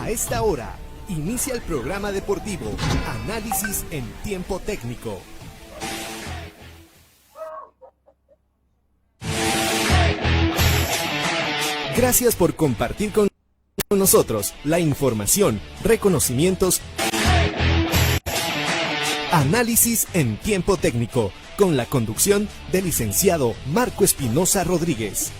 A esta hora, inicia el programa deportivo Análisis en Tiempo Técnico. Gracias por compartir con nosotros la información, reconocimientos. Análisis en Tiempo Técnico, con la conducción del licenciado Marco Espinosa Rodríguez.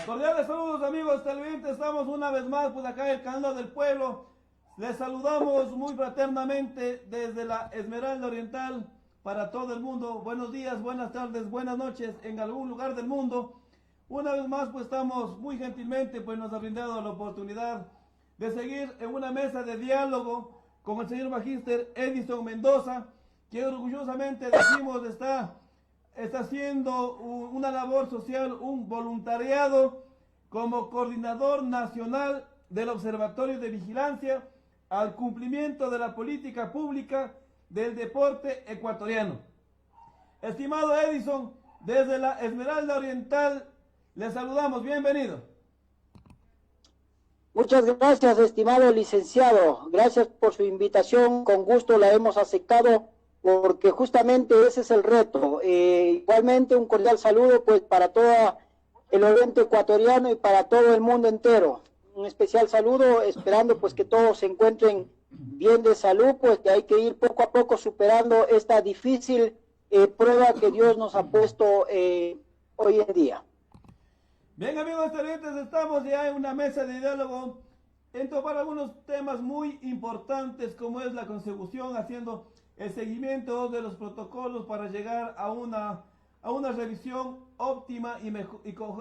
Cordiales saludos, amigos televidentes, estamos una vez más por acá en el canal del pueblo. Les saludamos muy fraternamente desde la Esmeralda Oriental para todo el mundo. Buenos días, buenas tardes, buenas noches en algún lugar del mundo. Una vez más, pues estamos muy gentilmente, pues nos ha brindado la oportunidad de seguir en una mesa de diálogo con el señor Magíster Edison Mendoza, que orgullosamente decimos está haciendo una labor social, un voluntariado como coordinador nacional del Observatorio de Vigilancia al cumplimiento de la política pública del deporte ecuatoriano. Estimado Edison, desde la Esmeralda Oriental, le saludamos, bienvenido. Muchas gracias, estimado licenciado. Gracias por su invitación. Con gusto la hemos aceptado porque justamente ese es el reto. Igualmente un cordial saludo pues para todo el oriente ecuatoriano y para todo el mundo entero. Un especial saludo, esperando pues que todos se encuentren bien de salud, pues que hay que ir poco a poco superando esta difícil prueba que Dios nos ha puesto hoy en día. Bien, amigos televidentes, estamos ya en una mesa de diálogo en topar algunos temas muy importantes como es la consecución, haciendo el seguimiento de los protocolos para llegar a una revisión óptima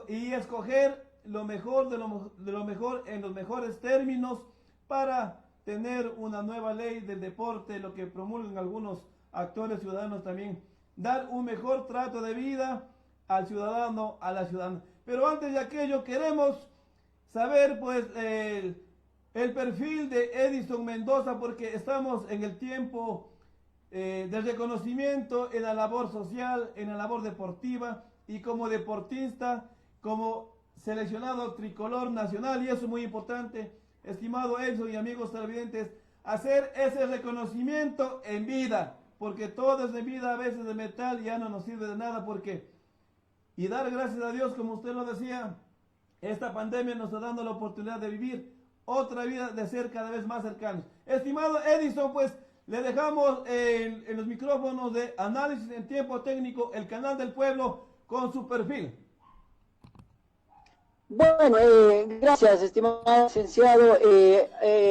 y escoger lo mejor de lo mejor en los mejores términos para tener una nueva ley del deporte, lo que promulgan algunos actores ciudadanos también, dar un mejor trato de vida al ciudadano, a la ciudadana. Pero antes de aquello queremos saber pues el perfil de Edison Mendoza, porque estamos en el tiempo del reconocimiento en la labor social, en la labor deportiva y como deportista, como seleccionado tricolor nacional, y eso es muy importante, estimado Edison y amigos televidentes, hacer ese reconocimiento en vida, porque todo es de vida, a veces de metal ya no nos sirve de nada, porque y dar gracias a Dios, como usted lo decía, esta pandemia nos está dando la oportunidad de vivir otra vida, de ser cada vez más cercanos. Estimado Edison, pues le dejamos en los micrófonos de Análisis en Tiempo Técnico, el canal del pueblo, con su perfil. Bueno, gracias, estimado licenciado.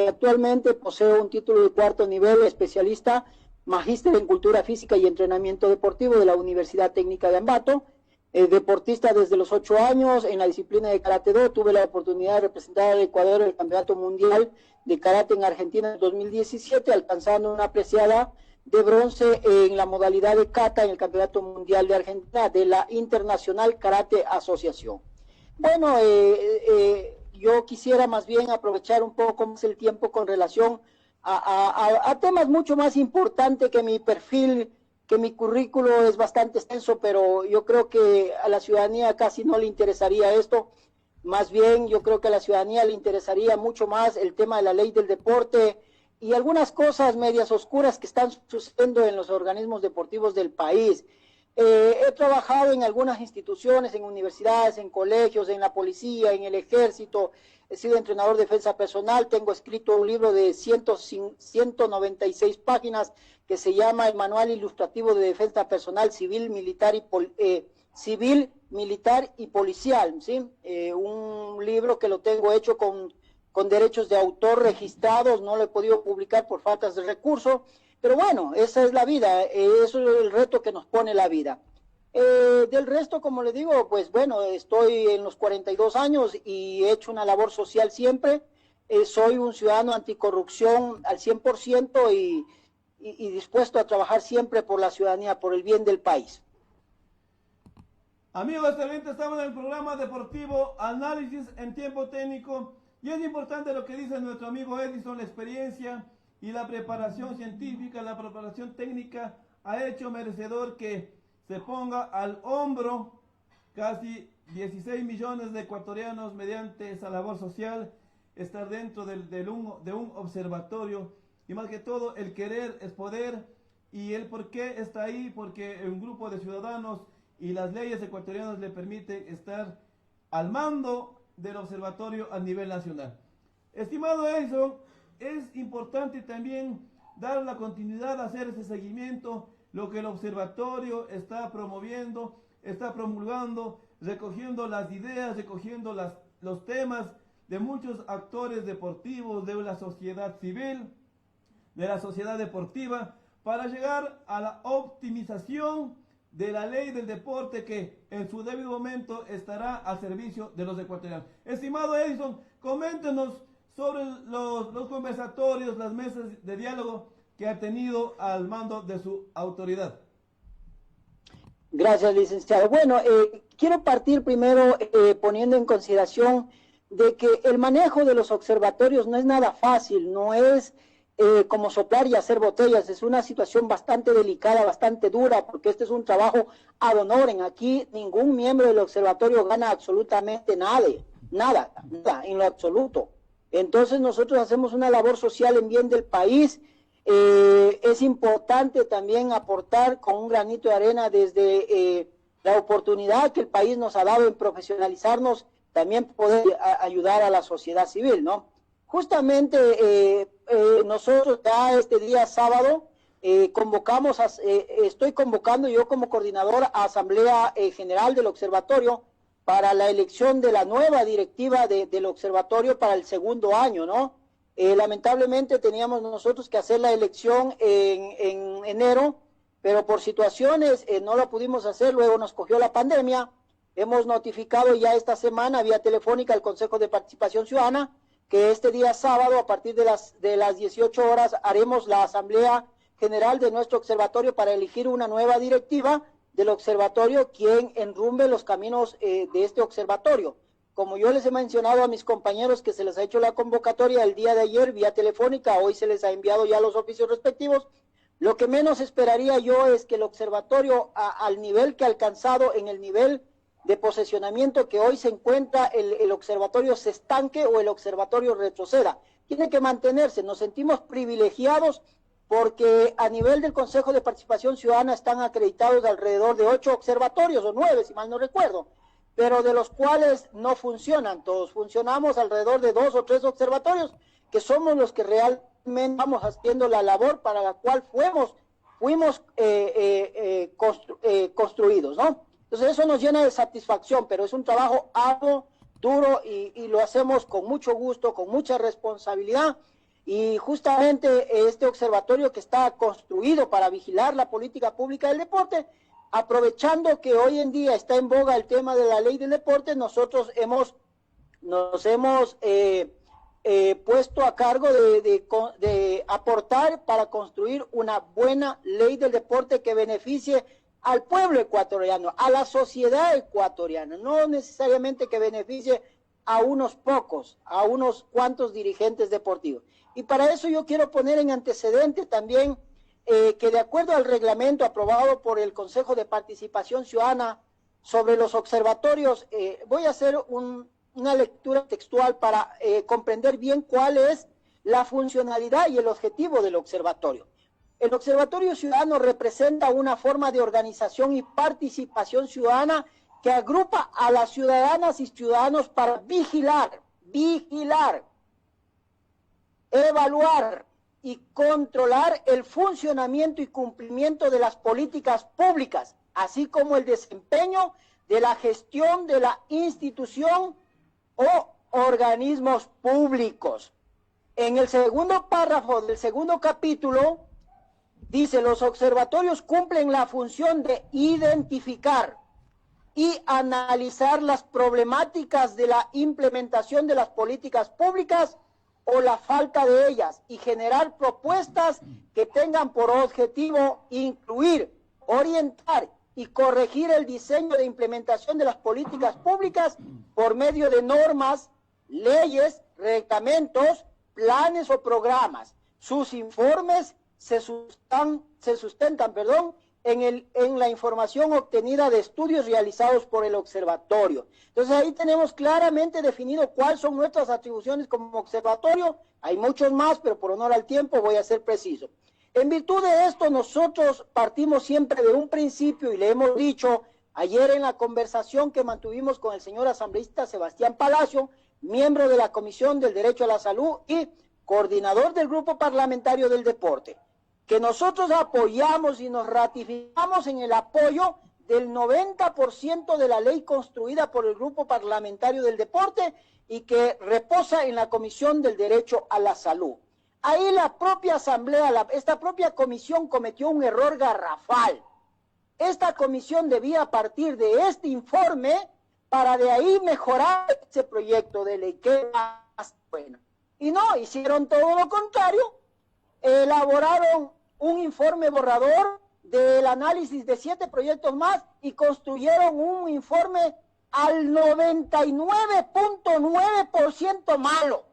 Actualmente poseo un título de cuarto nivel, especialista, magíster en Cultura Física y Entrenamiento Deportivo de la Universidad Técnica de Ambato. Deportista desde los 8 años en la disciplina de Karate Do. Tuve la oportunidad de representar al Ecuador en el Campeonato Mundial de Karate en Argentina en 2017, alcanzando una apreciada de bronce en la modalidad de kata en el Campeonato Mundial de Argentina de la Internacional Karate Asociación. Bueno, yo quisiera más bien aprovechar un poco más el tiempo con relación a temas mucho más importantes que mi perfil, que mi currículo es bastante extenso, pero yo creo que a la ciudadanía casi no le interesaría esto. Más bien, yo creo que a la ciudadanía le interesaría mucho más el tema de la ley del deporte y algunas cosas medias oscuras que están sucediendo en los organismos deportivos del país. He trabajado en algunas instituciones, en universidades, en colegios, en la policía, en el ejército. He sido entrenador de defensa personal. Tengo escrito un libro de 196 páginas que se llama El Manual Ilustrativo de Defensa Personal Civil, Militar y Policial, ¿sí? Un libro que lo tengo hecho con derechos de autor registrados. No lo he podido publicar por faltas de recursos. Pero bueno, esa es la vida, eso es el reto que nos pone la vida. Del resto, como le digo, pues bueno, estoy en los 42 años y he hecho una labor social siempre. Soy un ciudadano anticorrupción al 100% y dispuesto a trabajar siempre por la ciudadanía, por el bien del país. Amigos televidentes, estamos en el programa deportivo Análisis en Tiempo Técnico y es importante lo que dice nuestro amigo Edison, la experiencia y la preparación científica, la preparación técnica ha hecho merecedor que se ponga al hombro casi 16 millones de ecuatorianos mediante esa labor social estar dentro de un observatorio, y más que todo el querer es poder, y el por qué está ahí, porque un grupo de ciudadanos y las leyes ecuatorianas le permiten estar al mando del observatorio a nivel nacional. Estimado Edison, es importante también dar la continuidad a hacer ese seguimiento, lo que el observatorio está promoviendo, está promulgando, recogiendo las ideas, recogiendo los temas de muchos actores deportivos, de la sociedad civil, de la sociedad deportiva, para llegar a la optimización de la ley del deporte que en su debido momento estará al servicio de los ecuatorianos. Estimado Edison, coméntenos sobre los conversatorios, las mesas de diálogo que ha tenido al mando de su autoridad. Gracias, licenciado. Bueno, quiero partir primero poniendo en consideración de que el manejo de los observatorios no es nada fácil, no es como soplar y hacer botellas, es una situación bastante delicada, bastante dura, porque este es un trabajo ad honorem. Aquí ningún miembro del observatorio gana absolutamente nada, en lo absoluto. Entonces nosotros hacemos una labor social en bien del país. Es importante también aportar con un granito de arena desde la oportunidad que el país nos ha dado en profesionalizarnos, también poder ayudar a la sociedad civil, ¿no? Justamente nosotros ya este día sábado estoy convocando yo como coordinador a Asamblea General del Observatorio para la elección de la nueva directiva del Observatorio para el segundo año, ¿no? Lamentablemente teníamos nosotros que hacer la elección en enero, pero por situaciones no la pudimos hacer, luego nos cogió la pandemia. Hemos notificado ya esta semana vía telefónica al Consejo de Participación Ciudadana que este día sábado a partir de las 18 horas haremos la Asamblea General de nuestro observatorio para elegir una nueva directiva del observatorio, quien enrumbe los caminos de este observatorio. Como yo les he mencionado a mis compañeros que se les ha hecho la convocatoria el día de ayer vía telefónica, hoy se les ha enviado ya los oficios respectivos, lo que menos esperaría yo es que el observatorio al nivel que ha alcanzado, en el nivel de posesionamiento que hoy se encuentra, el observatorio se estanque o el observatorio retroceda. Tiene que mantenerse. Nos sentimos privilegiados porque a nivel del Consejo de Participación Ciudadana están acreditados alrededor de 8 observatorios o 9, si mal no recuerdo, pero de los cuales no funcionan todos. Funcionamos alrededor de 2 o 3 observatorios, que somos los que realmente vamos haciendo la labor para la cual fuimos construidos, ¿no? Entonces eso nos llena de satisfacción, pero es un trabajo arduo, duro, y lo hacemos con mucho gusto, con mucha responsabilidad. Y justamente este observatorio que está construido para vigilar la política pública del deporte, aprovechando que hoy en día está en boga el tema de la ley del deporte, nosotros nos hemos puesto a cargo de aportar para construir una buena ley del deporte que beneficie al pueblo ecuatoriano, a la sociedad ecuatoriana, no necesariamente que beneficie a unos pocos, a unos cuantos dirigentes deportivos. Y para eso yo quiero poner en antecedente también que de acuerdo al reglamento aprobado por el Consejo de Participación Ciudadana sobre los observatorios, voy a hacer una lectura textual para comprender bien cuál es la funcionalidad y el objetivo del observatorio. El Observatorio Ciudadano representa una forma de organización y participación ciudadana que agrupa a las ciudadanas y ciudadanos para vigilar, evaluar y controlar el funcionamiento y cumplimiento de las políticas públicas, así como el desempeño de la gestión de la institución o organismos públicos. En el segundo párrafo del segundo capítulo dice: los observatorios cumplen la función de identificar y analizar las problemáticas de la implementación de las políticas públicas o la falta de ellas y generar propuestas que tengan por objetivo incluir, orientar y corregir el diseño de implementación de las políticas públicas por medio de normas, leyes, reglamentos, planes o programas. Sus informes se sustentan en la información obtenida de estudios realizados por el observatorio. Entonces ahí tenemos claramente definido cuáles son nuestras atribuciones como observatorio. Hay muchos más, pero por honor al tiempo voy a ser preciso. En virtud de esto, nosotros partimos siempre de un principio y le hemos dicho ayer en la conversación que mantuvimos con el señor asambleísta Sebastián Palacio, miembro de la Comisión del Derecho a la Salud y coordinador del Grupo Parlamentario del Deporte, que nosotros apoyamos y nos ratificamos en el apoyo del 90% de la ley construida por el Grupo Parlamentario del Deporte y que reposa en la Comisión del Derecho a la Salud. Ahí la propia asamblea, esta propia comisión cometió un error garrafal. Esta comisión debía partir de este informe para de ahí mejorar ese proyecto de ley, que más bueno. Y no, hicieron todo lo contrario, elaboraron un informe borrador del análisis de 7 proyectos más y construyeron un informe al 99.9% malo.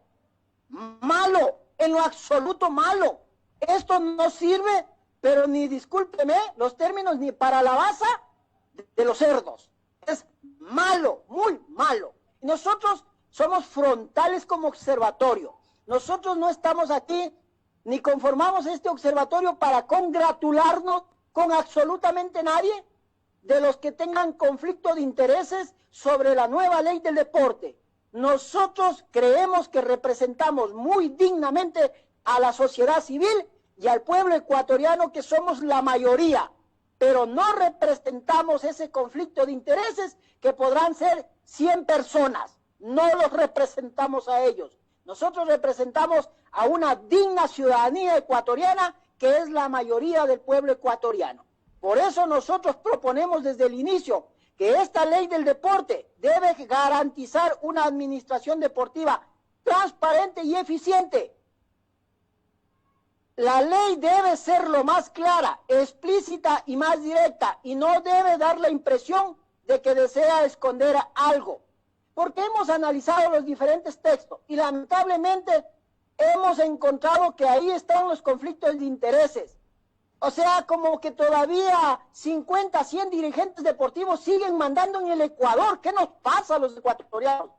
Malo, en lo absoluto malo. Esto no sirve, pero ni, discúlpeme los términos, ni para la baza de los cerdos. Es malo, muy malo. Y nosotros somos frontales como observatorio. Nosotros no estamos aquí ni conformamos este observatorio para congratularnos con absolutamente nadie de los que tengan conflicto de intereses sobre la nueva ley del deporte. Nosotros creemos que representamos muy dignamente a la sociedad civil y al pueblo ecuatoriano, que somos la mayoría, pero no representamos ese conflicto de intereses que podrán ser 100 personas. No los representamos a ellos. Nosotros representamos a una digna ciudadanía ecuatoriana que es la mayoría del pueblo ecuatoriano. Por eso nosotros proponemos desde el inicio que esta ley del deporte debe garantizar una administración deportiva transparente y eficiente. La ley debe ser lo más clara, explícita y más directa, y no debe dar la impresión de que desea esconder algo. Porque hemos analizado los diferentes textos y lamentablemente hemos encontrado que ahí están los conflictos de intereses. O sea, como que todavía 50, 100 dirigentes deportivos siguen mandando en el Ecuador. ¿Qué nos pasa a los ecuatorianos?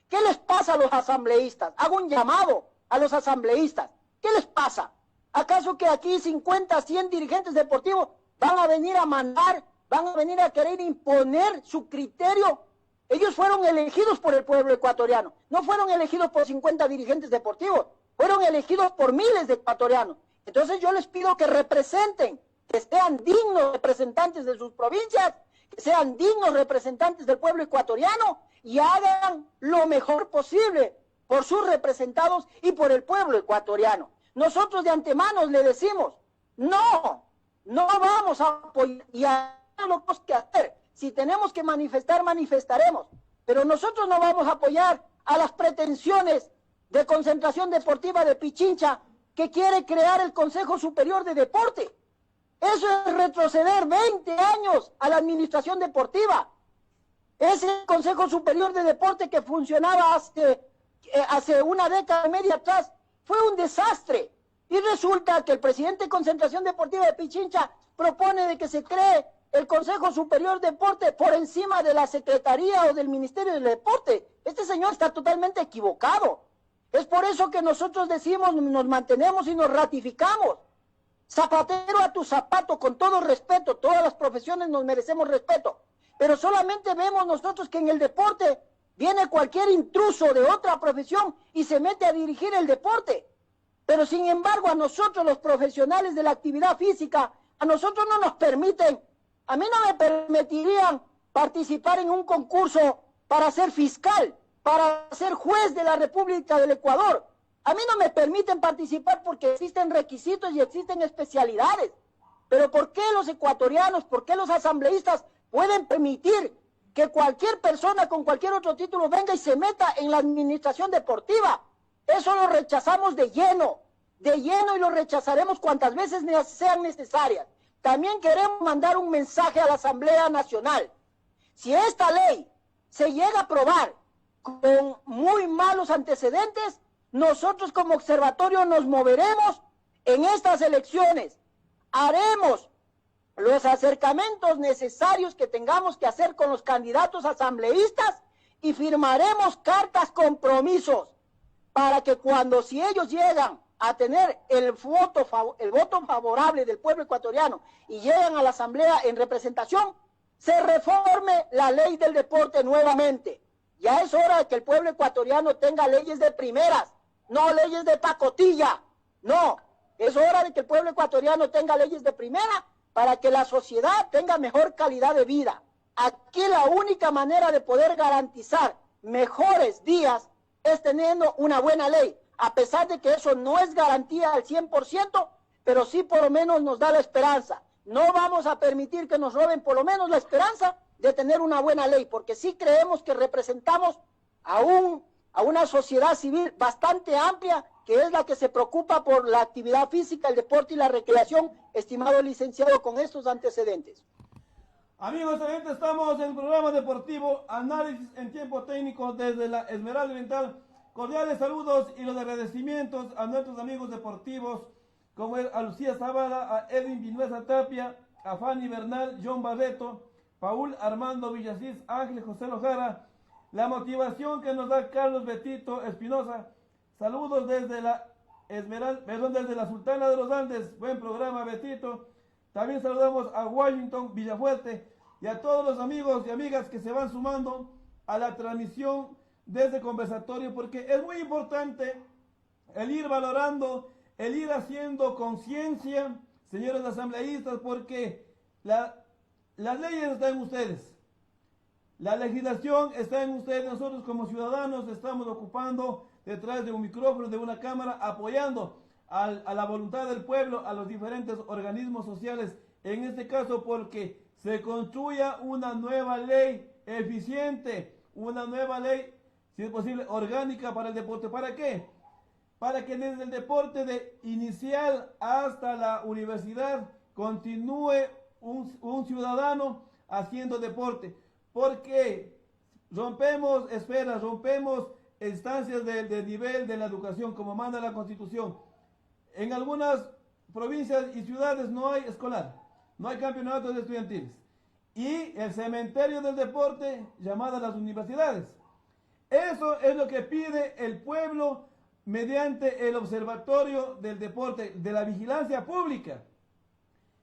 ¿Qué les pasa a los asambleístas? Hago un llamado a los asambleístas. ¿Qué les pasa? ¿Acaso que aquí 50, 100 dirigentes deportivos van a venir a mandar, van a venir a querer imponer su criterio? Ellos fueron elegidos por el pueblo ecuatoriano. No fueron elegidos por 50 dirigentes deportivos. Fueron elegidos por miles de ecuatorianos. Entonces yo les pido que representen, que sean dignos representantes de sus provincias, que sean dignos representantes del pueblo ecuatoriano y hagan lo mejor posible por sus representados y por el pueblo ecuatoriano. Nosotros de antemano le decimos, no vamos a apoyar y a lo que hacer. Si tenemos que manifestar, manifestaremos. Pero nosotros no vamos a apoyar a las pretensiones de concentración deportiva de Pichincha, que quiere crear el Consejo Superior de Deporte. Eso es retroceder 20 años a la administración deportiva. Ese Consejo Superior de Deporte que funcionaba hace una década y media atrás fue un desastre. Y resulta que el presidente de Concentración Deportiva de Pichincha propone de que se cree el Consejo Superior de Deporte por encima de la Secretaría o del Ministerio del Deporte. Este señor está totalmente equivocado. Es por eso que nosotros decimos, nos mantenemos y nos ratificamos. Zapatero a tu zapato, con todo respeto, todas las profesiones nos merecemos respeto, pero solamente vemos nosotros que en el deporte viene cualquier intruso de otra profesión y se mete a dirigir el deporte. Pero sin embargo a nosotros los profesionales de la actividad física, a nosotros no nos permiten, a mí no me permitirían participar en un concurso para ser fiscal, para ser juez de la República del Ecuador. A mí no me permiten participar porque existen requisitos y existen especialidades. Pero ¿por qué los ecuatorianos, por qué los asambleístas pueden permitir que cualquier persona con cualquier otro título venga y se meta en la administración deportiva? Eso lo rechazamos de lleno y lo rechazaremos cuantas veces sean necesarias. También queremos mandar un mensaje a la Asamblea Nacional. Si esta ley se llega a aprobar con muy malos antecedentes, nosotros como observatorio nos moveremos en estas elecciones. Haremos los acercamientos necesarios que tengamos que hacer con los candidatos asambleístas y firmaremos cartas compromisos para que si ellos llegan a tener el voto favorable del pueblo ecuatoriano y llegan a la asamblea en representación, se reforme la ley del deporte nuevamente. Ya es hora de que el pueblo ecuatoriano tenga leyes de primeras, no leyes de pacotilla, no. Es hora de que el pueblo ecuatoriano tenga leyes de primera para que la sociedad tenga mejor calidad de vida. Aquí la única manera de poder garantizar mejores días es teniendo una buena ley, a pesar de que eso no es garantía al 100%, pero sí por lo menos nos da la esperanza. No vamos a permitir que nos roben por lo menos la esperanza de tener una buena ley, porque sí creemos que representamos a una sociedad civil bastante amplia, que es la que se preocupa por la actividad física, el deporte y la recreación, estimado licenciado, con estos antecedentes. Amigos oyentes, estamos en el programa deportivo Análisis en Tiempo Técnico desde la Esmeralda Oriental. Cordiales saludos y los agradecimientos a nuestros amigos deportivos, como a Lucía Zavala, a Edwin Vinuesa Tapia, a Fanny Bernal, John Barreto, Paul Armando Villasís, Ángel José Lojara, la motivación que nos da Carlos Betito Espinosa. Saludos desde la desde la Sultana de los Andes. Buen programa, Betito. También saludamos a Washington Villafuerte y a todos los amigos y amigas que se van sumando a la transmisión de este conversatorio, porque es muy importante el ir valorando, el ir haciendo conciencia, señores asambleístas, porque las leyes están en ustedes, la legislación está en ustedes. Nosotros como ciudadanos estamos ocupando detrás de un micrófono, de una cámara, apoyando a la voluntad del pueblo, a los diferentes organismos sociales, en este caso porque se construya una nueva ley eficiente, una nueva ley, si es posible, orgánica para el deporte. ¿Para qué? Para que desde el deporte de inicial hasta la universidad continúe un ciudadano haciendo deporte, porque rompemos esferas, rompemos instancias de nivel de la educación como manda la Constitución. En algunas provincias y ciudades no hay escolar, no hay campeonatos estudiantiles, y el cementerio del deporte llamado las universidades. Eso es lo que pide el pueblo mediante el observatorio del deporte, de la vigilancia pública.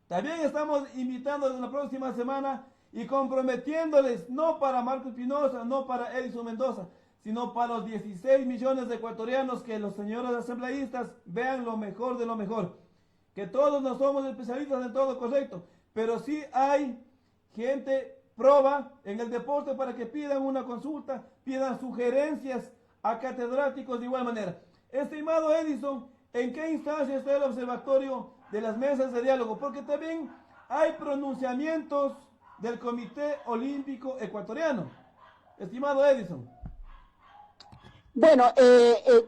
También estamos invitando desde la próxima semana y comprometiéndoles, no para Marco Espinosa, no para Edison Mendoza, sino para los 16 millones de ecuatorianos, que los señores asambleístas vean lo mejor de lo mejor. Que todos no somos especialistas en todo correcto, pero sí hay gente proba en el deporte para que pidan una consulta, pidan sugerencias a catedráticos de igual manera. Estimado Edison, ¿en qué instancia está el observatorio de las mesas de diálogo? Porque también hay pronunciamientos del Comité Olímpico Ecuatoriano. Estimado Edison. Bueno,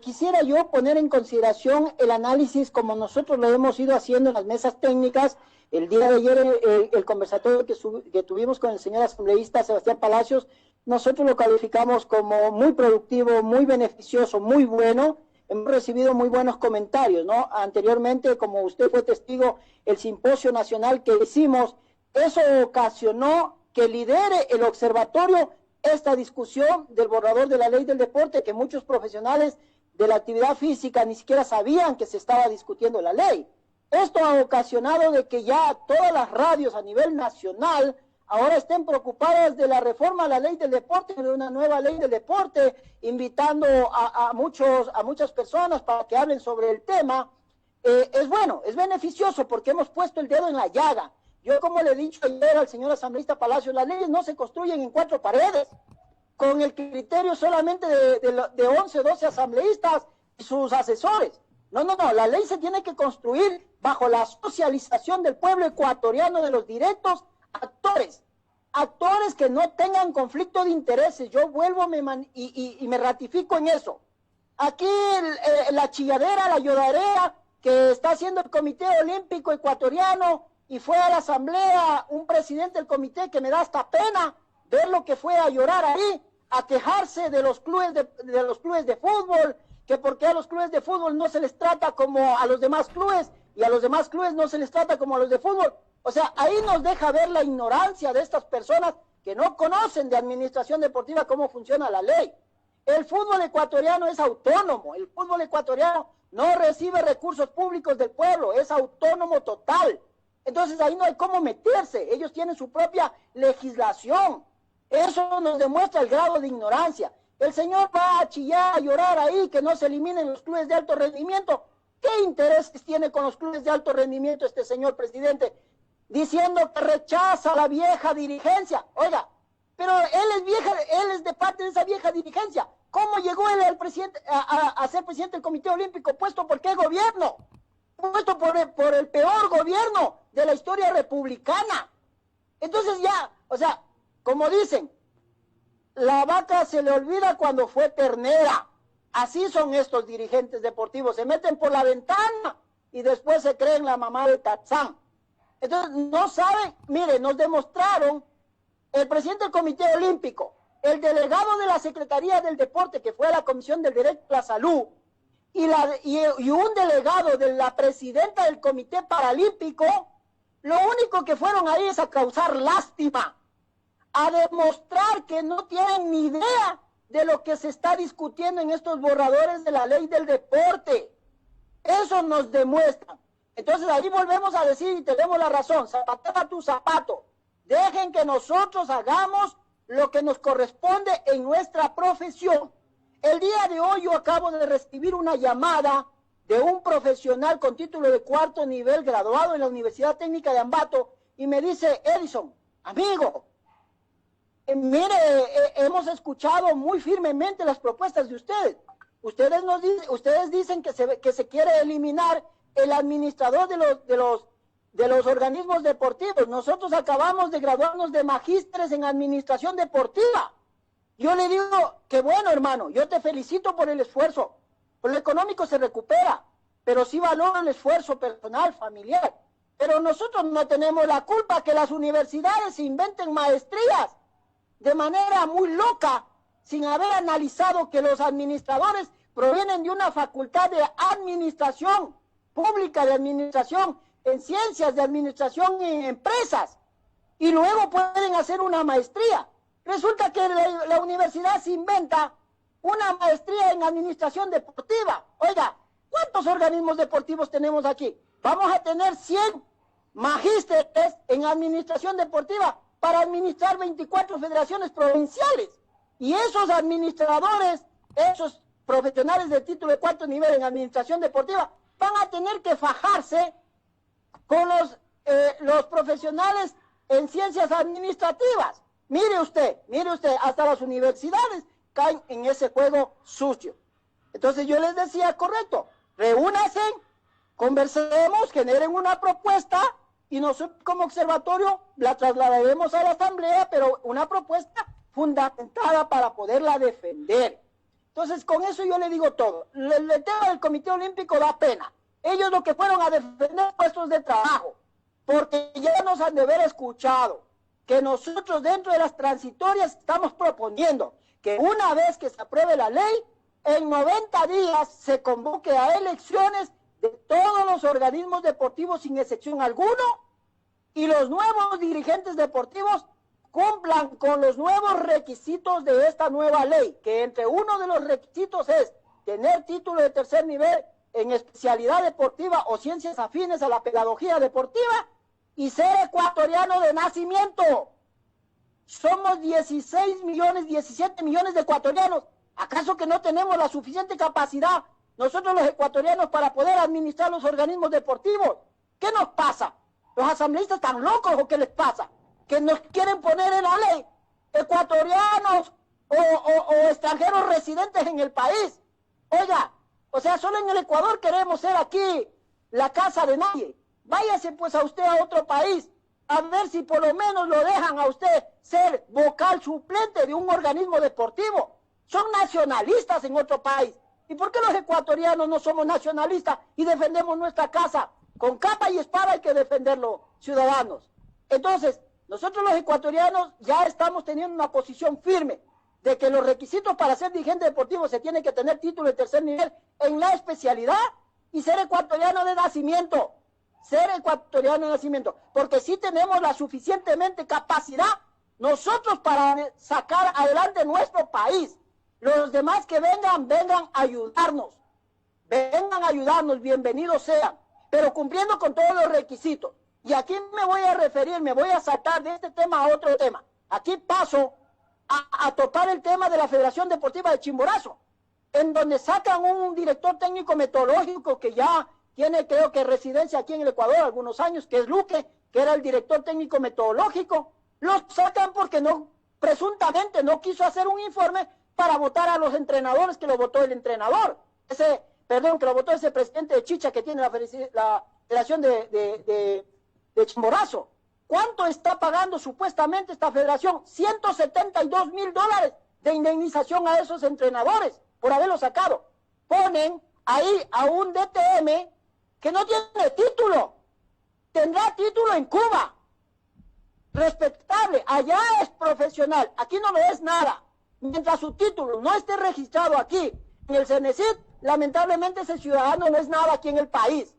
quisiera yo poner en consideración el análisis como nosotros lo hemos ido haciendo en las mesas técnicas. El día de ayer, el conversatorio que tuvimos con el señor asambleísta Sebastián Palacios, nosotros lo calificamos como muy productivo, muy beneficioso, muy bueno. Hemos recibido muy buenos comentarios, ¿no? Anteriormente, como usted fue testigo, el simposio nacional que hicimos, eso ocasionó que lidere el observatorio esta discusión del borrador de la ley del deporte, que muchos profesionales de la actividad física ni siquiera sabían que se estaba discutiendo la ley. Esto ha ocasionado de que ya todas las radios a nivel nacional ahora estén preocupadas de la reforma a la ley del deporte, de una nueva ley del deporte, invitando a muchas personas para que hablen sobre el tema. Es bueno, es beneficioso porque hemos puesto el dedo en la llaga. Yo, como le he dicho ayer al señor asambleísta Palacio, las leyes no se construyen en 4 paredes, con el criterio solamente de 11, 12 asambleístas y sus asesores. No, la ley se tiene que construir bajo la socialización del pueblo ecuatoriano, de los directos actores que no tengan conflicto de intereses. Yo vuelvo y me ratifico en eso. Aquí la chilladera, la lloradera que está haciendo el Comité Olímpico Ecuatoriano, y fue a la asamblea un presidente del comité que me da hasta pena ver lo que fue a llorar ahí, a quejarse de los clubes de fútbol, que porque a los clubes de fútbol no se les trata como a los demás clubes, y a los demás clubes no se les trata como a los de fútbol. O sea, ahí nos deja ver la ignorancia de estas personas que no conocen de administración deportiva cómo funciona la ley. El fútbol ecuatoriano es autónomo, el fútbol ecuatoriano no recibe recursos públicos del pueblo, es autónomo total. Entonces ahí no hay cómo meterse, ellos tienen su propia legislación. Eso nos demuestra el grado de ignorancia. El señor va a chillar, a llorar ahí, que no se eliminen los clubes de alto rendimiento. ¿Qué intereses tiene con los clubes de alto rendimiento este señor presidente? Diciendo que rechaza a la vieja dirigencia. Oiga, pero él es de parte de esa vieja dirigencia. ¿Cómo llegó él a ser presidente del Comité Olímpico? ¿Puesto por qué gobierno? Puesto por el peor gobierno de la historia republicana. Entonces ya, o sea, como dicen, la vaca se le olvida cuando fue ternera. Así son estos dirigentes deportivos. Se meten por la ventana y después se creen la mamá de Tarzán. Entonces, no saben, mire, nos demostraron el presidente del Comité Olímpico, el delegado de la Secretaría del Deporte, que fue a la Comisión del Derecho a la Salud, y un delegado de la presidenta del Comité Paralímpico, lo único que fueron ahí es a causar lástima, a demostrar que no tienen ni idea de lo que se está discutiendo en estos borradores de la ley del deporte. Eso nos demuestra. Entonces ahí volvemos a decir, y tenemos la razón, zapatera tu zapato. Dejen que nosotros hagamos lo que nos corresponde en nuestra profesión. El día de hoy yo acabo de recibir una llamada de un profesional con título de 4º nivel graduado en la Universidad Técnica de Ambato y me dice, Edison, amigo, mire, hemos escuchado muy firmemente las propuestas de ustedes. Ustedes dicen que se quiere eliminar el administrador de los organismos deportivos. Nosotros acabamos de graduarnos de magísteres en administración deportiva. Yo le digo que bueno, hermano, yo te felicito por el esfuerzo. Por lo económico se recupera, pero sí valoro el esfuerzo personal, familiar. Pero nosotros no tenemos la culpa que las universidades inventen maestrías de manera muy loca, sin haber analizado que los administradores provienen de una facultad de administración pública, de administración en ciencias, de administración en empresas, y luego pueden hacer una maestría. Resulta que la universidad se inventa una maestría en administración deportiva. Oiga, ¿cuántos organismos deportivos tenemos aquí? Vamos a tener 100 magísteres en administración deportiva para administrar 24 federaciones provinciales. Y esos administradores, esos profesionales de título de 4º nivel en administración deportiva, van a tener que fajarse con los profesionales en ciencias administrativas. Mire usted, hasta las universidades caen en ese juego sucio. Entonces yo les decía, correcto, reúnanse, conversemos, generen una propuesta y nosotros como observatorio la trasladaremos a la asamblea, pero una propuesta fundamentada para poderla defender. Entonces con eso yo le digo todo. El tema del Comité Olímpico da pena. Ellos lo que fueron a defender puestos de trabajo, porque ya nos han de haber escuchado que nosotros dentro de las transitorias estamos proponiendo que una vez que se apruebe la ley, en 90 días se convoque a elecciones de todos los organismos deportivos sin excepción alguno y los nuevos dirigentes deportivos cumplan con los nuevos requisitos de esta nueva ley, que entre uno de los requisitos es tener título de 3er nivel en especialidad deportiva o ciencias afines a la pedagogía deportiva y ser ecuatoriano de nacimiento. Somos 16 millones, 17 millones de ecuatorianos. ¿Acaso que no tenemos la suficiente capacidad nosotros los ecuatorianos para poder administrar los organismos deportivos? ¿Qué nos pasa? ¿Los asambleístas están locos o qué les pasa? Que nos quieren poner en la ley ecuatorianos o extranjeros residentes en el país. Oiga, o sea, solo en el Ecuador queremos ser aquí la casa de nadie. Váyase pues a usted a otro país, a ver si por lo menos lo dejan a usted ser vocal suplente de un organismo deportivo. Son nacionalistas en otro país. ¿Y por qué los ecuatorianos no somos nacionalistas y defendemos nuestra casa? Con capa y espada hay que defenderlo, ciudadanos. Entonces, nosotros los ecuatorianos ya estamos teniendo una posición firme de que los requisitos para ser dirigente deportivo se tiene que tener título de 3er nivel en la especialidad y ser ecuatoriano de nacimiento. ser ecuatoriano de nacimiento, porque sí tenemos la suficientemente capacidad nosotros para sacar adelante nuestro país. Los demás que vengan a ayudarnos. Vengan a ayudarnos, bienvenidos sean, pero cumpliendo con todos los requisitos. Y aquí me voy a referir, me voy a saltar de este tema a otro tema. Aquí paso a topar el tema de la Federación Deportiva de Chimborazo, en donde sacan un director técnico metodológico que ya tiene, creo que, residencia aquí en el Ecuador algunos años, que es Luque, que era el director técnico metodológico. Lo sacan porque no, presuntamente no quiso hacer un informe para votar a los entrenadores que lo votó el entrenador. Que lo votó ese presidente de Chicha que tiene la Federación de Chimborazo. ¿Cuánto está pagando supuestamente esta federación? $172,000 de indemnización a esos entrenadores por haberlo sacado. Ponen ahí a un DTM que no tiene título. Tendrá título en Cuba. Respetable. Allá es profesional. Aquí no lo es nada. Mientras su título no esté registrado aquí en el CENESID, lamentablemente ese ciudadano no es nada aquí en el país.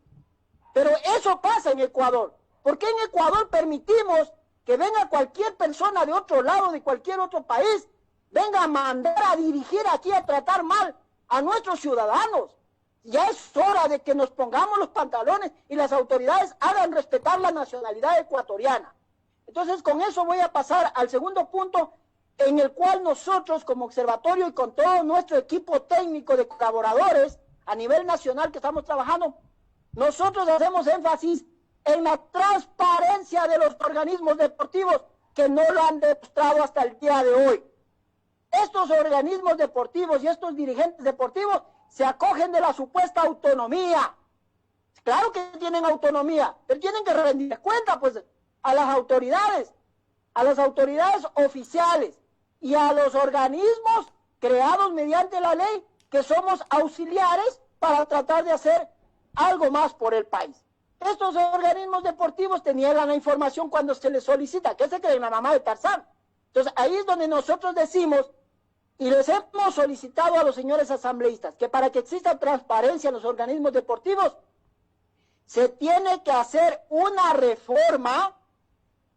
Pero eso pasa en Ecuador. ¿Por qué en Ecuador permitimos que venga cualquier persona de otro lado, de cualquier otro país, venga a mandar a dirigir aquí, a tratar mal a nuestros ciudadanos? Ya es hora de que nos pongamos los pantalones y las autoridades hagan respetar la nacionalidad ecuatoriana. Entonces, con eso voy a pasar al segundo punto, en el cual nosotros como observatorio y con todo nuestro equipo técnico de colaboradores a nivel nacional que estamos trabajando, nosotros hacemos énfasis en la transparencia de los organismos deportivos que no lo han demostrado hasta el día de hoy. Estos organismos deportivos y estos dirigentes deportivos se acogen de la supuesta autonomía. Claro que tienen autonomía, pero tienen que rendir cuenta pues a las autoridades oficiales y a los organismos creados mediante la ley, que somos auxiliares para tratar de hacer algo más por el país. Estos organismos deportivos te niegan la información cuando se les solicita. ¿Qué se creen, la mamá de Tarzán? Entonces ahí es donde nosotros decimos, y les hemos solicitado a los señores asambleístas, que para que exista transparencia en los organismos deportivos, se tiene que hacer una reforma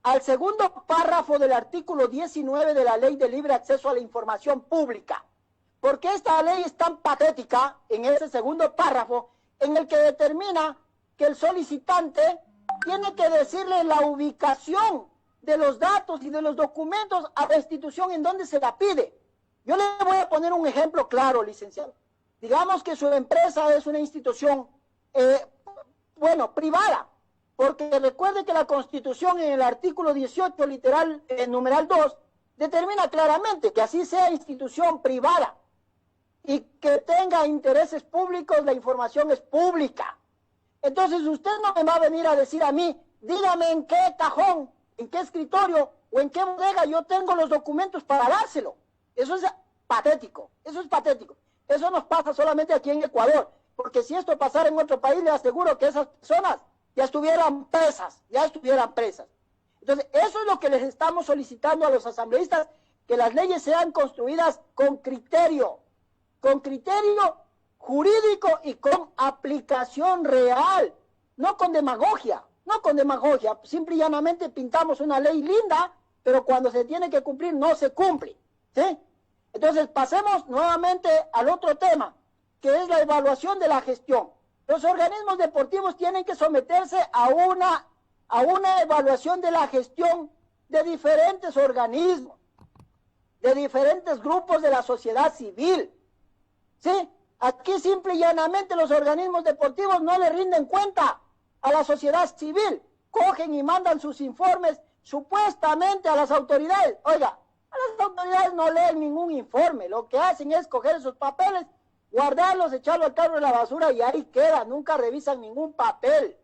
al segundo párrafo del artículo 19 de la Ley de Libre Acceso a la Información Pública. Porque esta ley es tan patética en ese segundo párrafo, en el que determina que el solicitante tiene que decirle la ubicación de los datos y de los documentos a la institución en donde se la pide. Yo le voy a poner un ejemplo claro, licenciado. Digamos que su empresa es una institución, privada, porque recuerde que la Constitución en el artículo 18, literal, numeral 2, determina claramente que así sea institución privada y que tenga intereses públicos, la información es pública. Entonces usted no me va a venir a decir a mí, dígame en qué cajón, en qué escritorio o en qué bodega yo tengo los documentos para dárselo. Eso es patético, eso es patético. Eso nos pasa solamente aquí en Ecuador, porque si esto pasara en otro país, le aseguro que esas personas ya estuvieran presas. Entonces, eso es lo que les estamos solicitando a los asambleístas, que las leyes sean construidas con criterio jurídico y con aplicación real, no con demagogia, simple y llanamente pintamos una ley linda, pero cuando se tiene que cumplir no se cumple, ¿sí? Entonces pasemos nuevamente al otro tema, que es la evaluación de la gestión. Los organismos deportivos tienen que someterse a una evaluación de la gestión de diferentes organismos, de diferentes grupos de la sociedad civil, ¿sí? Aquí simple y llanamente los organismos deportivos no le rinden cuenta a la sociedad civil. Cogen y mandan sus informes supuestamente a las autoridades. Oiga, a las autoridades no leen ningún informe. Lo que hacen es coger esos papeles, guardarlos, echarlos al carro de la basura y ahí queda. Nunca revisan ningún papel.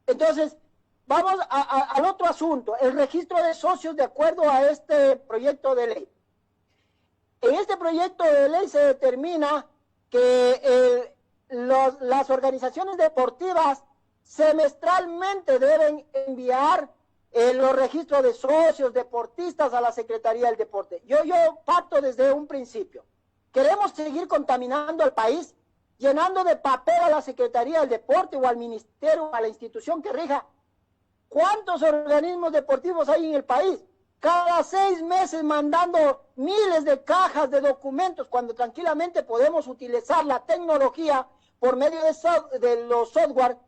Entonces, vamos al otro asunto, el registro de socios de acuerdo a este proyecto de ley. En este proyecto de ley se determina que las organizaciones deportivas semestralmente deben enviar los registros de socios deportistas a la Secretaría del Deporte. Yo parto desde un principio. ¿Queremos seguir contaminando al país? llenando de papel a la Secretaría del Deporte o al Ministerio o a la institución que rija. ¿Cuántos organismos deportivos hay en el país? Cada 6 meses mandando miles de cajas de documentos cuando tranquilamente podemos utilizar la tecnología por medio de los software,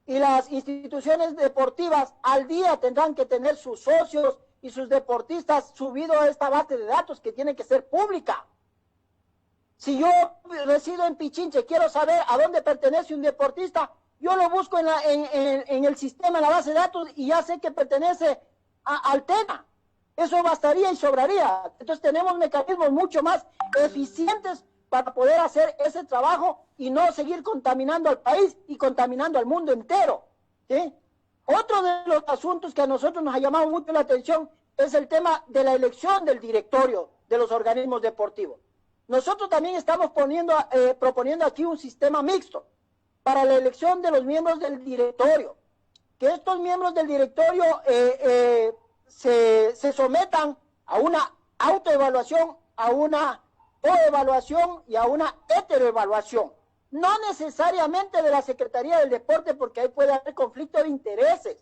y las instituciones deportivas al día tendrán que tener sus socios y sus deportistas subidos a esta base de datos que tiene que ser pública. Si yo resido en Pichinche, quiero saber a dónde pertenece un deportista, yo lo busco en el sistema, en la base de datos, y ya sé que pertenece al tema. Eso bastaría y sobraría. Entonces tenemos mecanismos mucho más eficientes para poder hacer ese trabajo y no seguir contaminando al país y contaminando al mundo entero, ¿sí? Otro de los asuntos que a nosotros nos ha llamado mucho la atención es el tema de la elección del directorio de los organismos deportivos. Nosotros también estamos proponiendo aquí un sistema mixto para la elección de los miembros del directorio, que estos miembros del directorio se sometan a una autoevaluación, a una coevaluación y a una heteroevaluación, no necesariamente de la Secretaría del Deporte, porque ahí puede haber conflicto de intereses.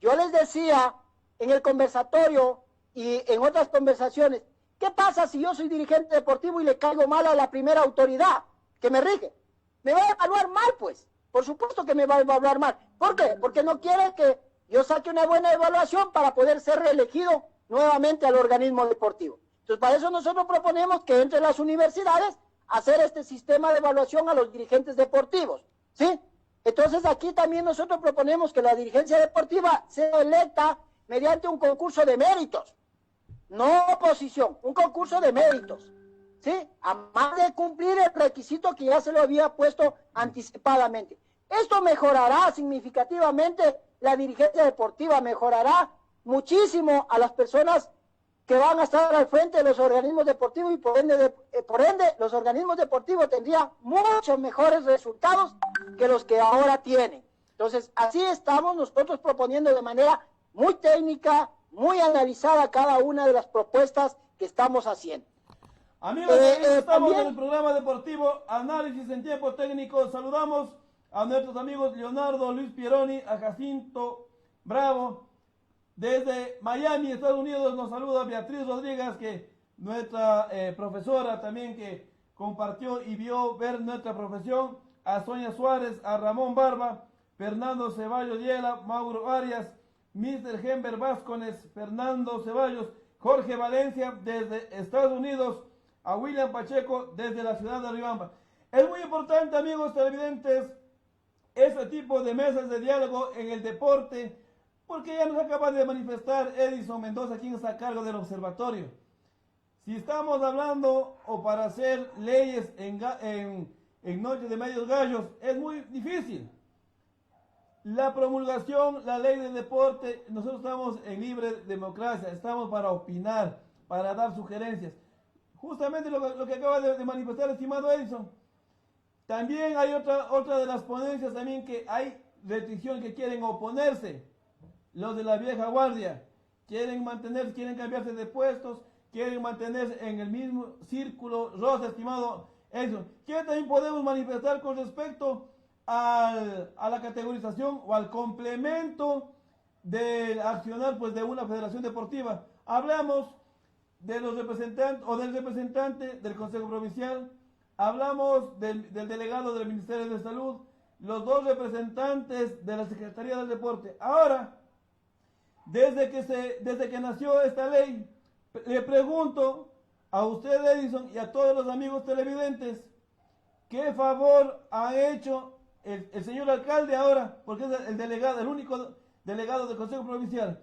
Yo les decía en el conversatorio y en otras conversaciones, ¿qué pasa si yo soy dirigente deportivo y le caigo mal a la primera autoridad que me rige? Me va a evaluar mal, pues. Por supuesto que me va a evaluar mal. ¿Por qué? Porque no quiere que yo saque una buena evaluación para poder ser reelegido nuevamente al organismo deportivo. Entonces, para eso nosotros proponemos que entre las universidades hacer este sistema de evaluación a los dirigentes deportivos, ¿sí? Entonces, aquí también nosotros proponemos que la dirigencia deportiva sea electa mediante un concurso de méritos, no oposición, un concurso de méritos, ¿sí? A más de cumplir el requisito que ya se lo había puesto anticipadamente. Esto mejorará significativamente la dirigencia deportiva, mejorará muchísimo a las personas que van a estar al frente de los organismos deportivos, y por ende los organismos deportivos tendrían muchos mejores resultados que los que ahora tienen. Entonces, así estamos nosotros proponiendo de manera muy técnica, muy analizada cada una de las propuestas que estamos haciendo. Amigos, estamos en el programa deportivo Análisis en Tiempo Técnico. Saludamos a nuestros amigos Leonardo, Luis Pieroni, a Jacinto Bravo. Desde Miami, Estados Unidos, nos saluda Beatriz Rodríguez, que nuestra profesora también, que compartió y vio ver nuestra profesión, a Sonia Suárez, a Ramón Barba, Fernando Ceballos Yela, Mauro Arias, Mr. Gember Vázquez, Fernando Ceballos, Jorge Valencia desde Estados Unidos, a William Pacheco desde la ciudad de Riobamba. Es muy importante, amigos televidentes, este tipo de mesas de diálogo en el deporte, porque ya nos acaba de manifestar Edison Mendoza, quien está a cargo del observatorio. Si estamos hablando o para hacer leyes en Noche de Medios Gallos, es muy difícil. La promulgación, la ley del deporte, nosotros estamos en libre democracia, estamos para opinar, para dar sugerencias. Justamente lo que acaba de manifestar el estimado Edison. También hay otra de las ponencias también, que hay restricción, que quieren oponerse. Los de la vieja guardia quieren cambiarse de puestos, quieren mantenerse en el mismo círculo rosa, estimado Edison. ¿Qué también podemos manifestar con respecto a la categorización o al complemento del accionar, pues, de una federación deportiva? Hablamos de los representantes o del representante del Consejo Provincial, hablamos del delegado del Ministerio de Salud, los dos representantes de la Secretaría del Deporte. Ahora, desde que nació esta ley, le pregunto a usted, Edison, y a todos los amigos televidentes, ¿qué favor ha hecho el señor alcalde ahora? Porque es el único delegado del Consejo Provincial.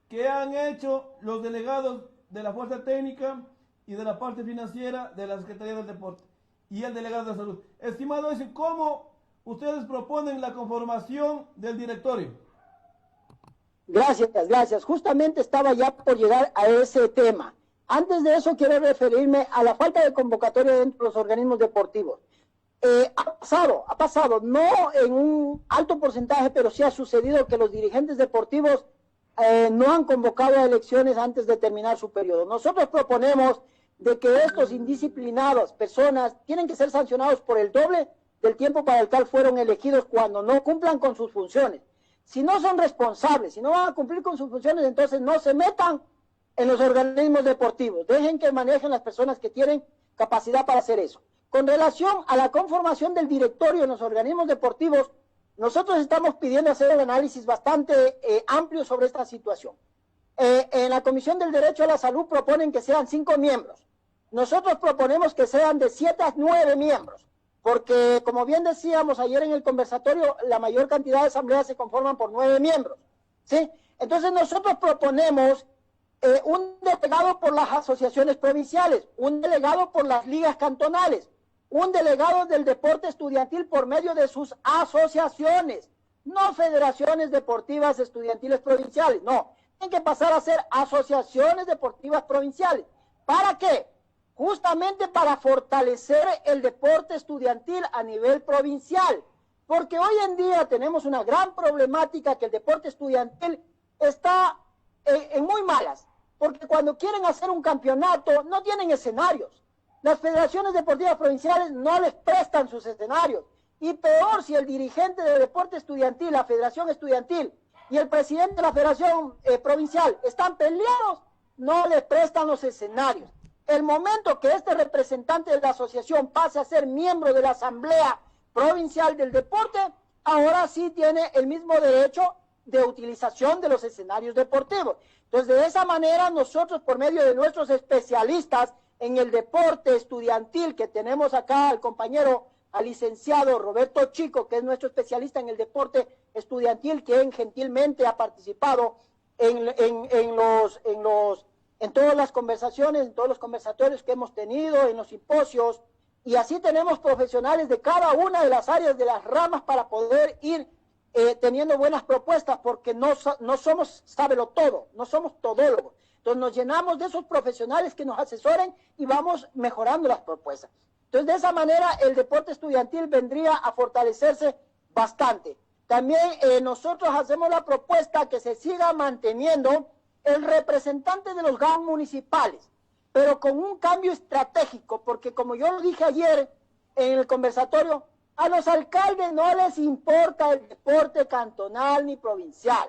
¿Qué han hecho los delegados de la Fuerza Técnica y de la parte financiera de la Secretaría del Deporte y el delegado de Salud? Estimado Edison, ¿cómo ustedes proponen la conformación del directorio? Gracias. Justamente estaba ya por llegar a ese tema. Antes de eso quiero referirme a la falta de convocatoria dentro de los organismos deportivos. Ha pasado, no en un alto porcentaje, pero sí ha sucedido que los dirigentes deportivos no han convocado a elecciones antes de terminar su periodo. Nosotros proponemos de que estos indisciplinados, personas, tienen que ser sancionados por el doble del tiempo para el cual fueron elegidos cuando no cumplan con sus funciones. Si no son responsables, si no van a cumplir con sus funciones, entonces no se metan en los organismos deportivos. Dejen que manejen las personas que tienen capacidad para hacer eso. Con relación a la conformación del directorio en los organismos deportivos, nosotros estamos pidiendo hacer un análisis bastante amplio sobre esta situación. En la Comisión del Derecho a la Salud proponen que sean 5 miembros. Nosotros proponemos que sean de 7 a 9 miembros, porque como bien decíamos ayer en el conversatorio, la mayor cantidad de asambleas se conforman por 9 miembros, ¿sí? Entonces nosotros proponemos un delegado por las asociaciones provinciales, un delegado por las ligas cantonales, un delegado del deporte estudiantil por medio de sus asociaciones, no federaciones deportivas estudiantiles provinciales, no, tienen que pasar a ser asociaciones deportivas provinciales. ¿Para qué? Justamente para fortalecer el deporte estudiantil a nivel provincial, porque hoy en día tenemos una gran problemática que el deporte estudiantil está en muy malas, porque cuando quieren hacer un campeonato no tienen escenarios. Las federaciones deportivas provinciales no les prestan sus escenarios, y peor si el dirigente de deporte estudiantil, la federación estudiantil y el presidente de la federación provincial están peleados, no les prestan los escenarios. El momento que este representante de la asociación pase a ser miembro de la Asamblea Provincial del Deporte, ahora sí tiene el mismo derecho de utilización de los escenarios deportivos. Entonces, de esa manera, nosotros, por medio de nuestros especialistas en el deporte estudiantil, que tenemos acá al compañero, al licenciado Roberto Chico, que es nuestro especialista en el deporte estudiantil, quien gentilmente ha participado en todas las conversaciones, en todos los conversatorios que hemos tenido, en los simposios, y así tenemos profesionales de cada una de las áreas de las ramas para poder ir teniendo buenas propuestas, porque no somos sábelo todo, no somos todólogos. Entonces nos llenamos de esos profesionales que nos asesoren y vamos mejorando las propuestas. Entonces de esa manera el deporte estudiantil vendría a fortalecerse bastante. También nosotros hacemos la propuesta que se siga manteniendo el representante de los GAN municipales, pero con un cambio estratégico, porque como yo lo dije ayer en el conversatorio, a los alcaldes no les importa el deporte cantonal ni provincial.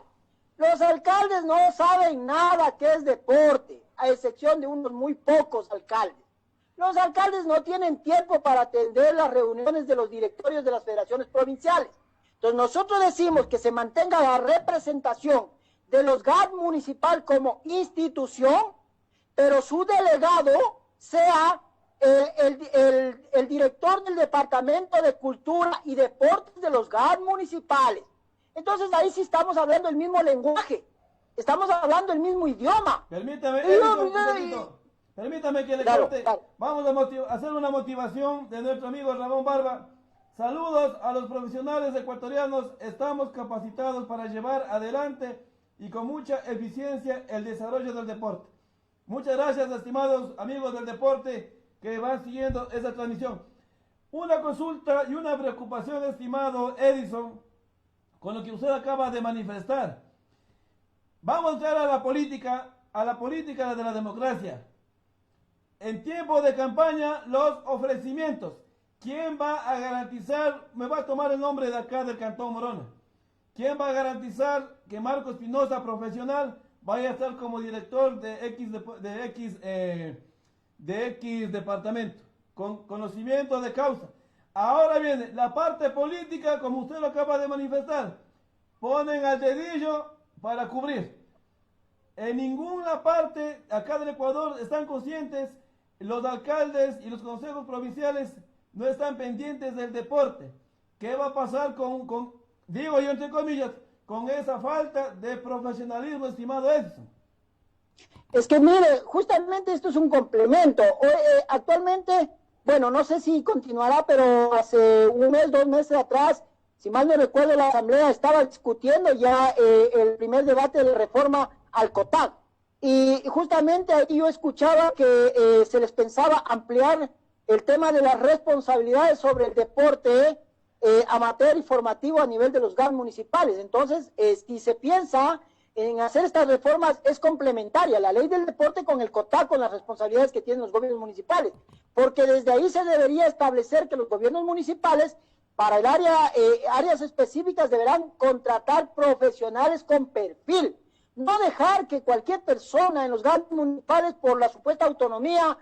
Los alcaldes no saben nada que es deporte, a excepción de unos muy pocos alcaldes. Los alcaldes no tienen tiempo para atender las reuniones de los directorios de las federaciones provinciales. Entonces nosotros decimos que se mantenga la representación de los GAD municipal como institución, pero su delegado sea el director del Departamento de Cultura y Deportes de los GAD municipales. Entonces ahí sí estamos hablando el mismo lenguaje, estamos hablando el mismo idioma. Permítame, permítame que le claro, corte. claro. Vamos a hacer una motivación de nuestro amigo Ramón Barba. Saludos a los profesionales ecuatorianos, estamos capacitados para llevar adelante y con mucha eficiencia el desarrollo del deporte. Muchas gracias, estimados amigos del deporte que van siguiendo esa transmisión. Una consulta y una preocupación, estimado Edison, con lo que usted acaba de manifestar. Vamos a entrar a la política de la democracia. En tiempo de campaña, los ofrecimientos. ¿Quién va a garantizar? Me va a tomar el nombre de acá del Cantón Morona. ¿Quién va a garantizar que Marco Espinosa, profesional, vaya a estar como director de X departamento, con conocimiento de causa? Ahora viene la parte política, como usted lo acaba de manifestar. Ponen al dedillo para cubrir. En ninguna parte acá del Ecuador están conscientes, los alcaldes y los consejos provinciales no están pendientes del deporte. ¿Qué va a pasar digo yo entre comillas, con esa falta de profesionalismo, estimado Edson? Es que mire, justamente esto es un complemento. Actualmente, bueno, no sé si continuará, pero hace un mes, 2 meses atrás, si mal no recuerdo, la Asamblea estaba discutiendo ya el primer debate de la reforma al COTAC. Y justamente ahí yo escuchaba que se les pensaba ampliar el tema de las responsabilidades sobre el deporte amateur y formativo a nivel de los GAN municipales. Entonces, si se piensa en hacer estas reformas, es complementaria la ley del deporte con el COTAC, con las responsabilidades que tienen los gobiernos municipales, porque desde ahí se debería establecer que los gobiernos municipales para el área, áreas específicas deberán contratar profesionales con perfil. No dejar que cualquier persona en los GAN municipales, por la supuesta autonomía,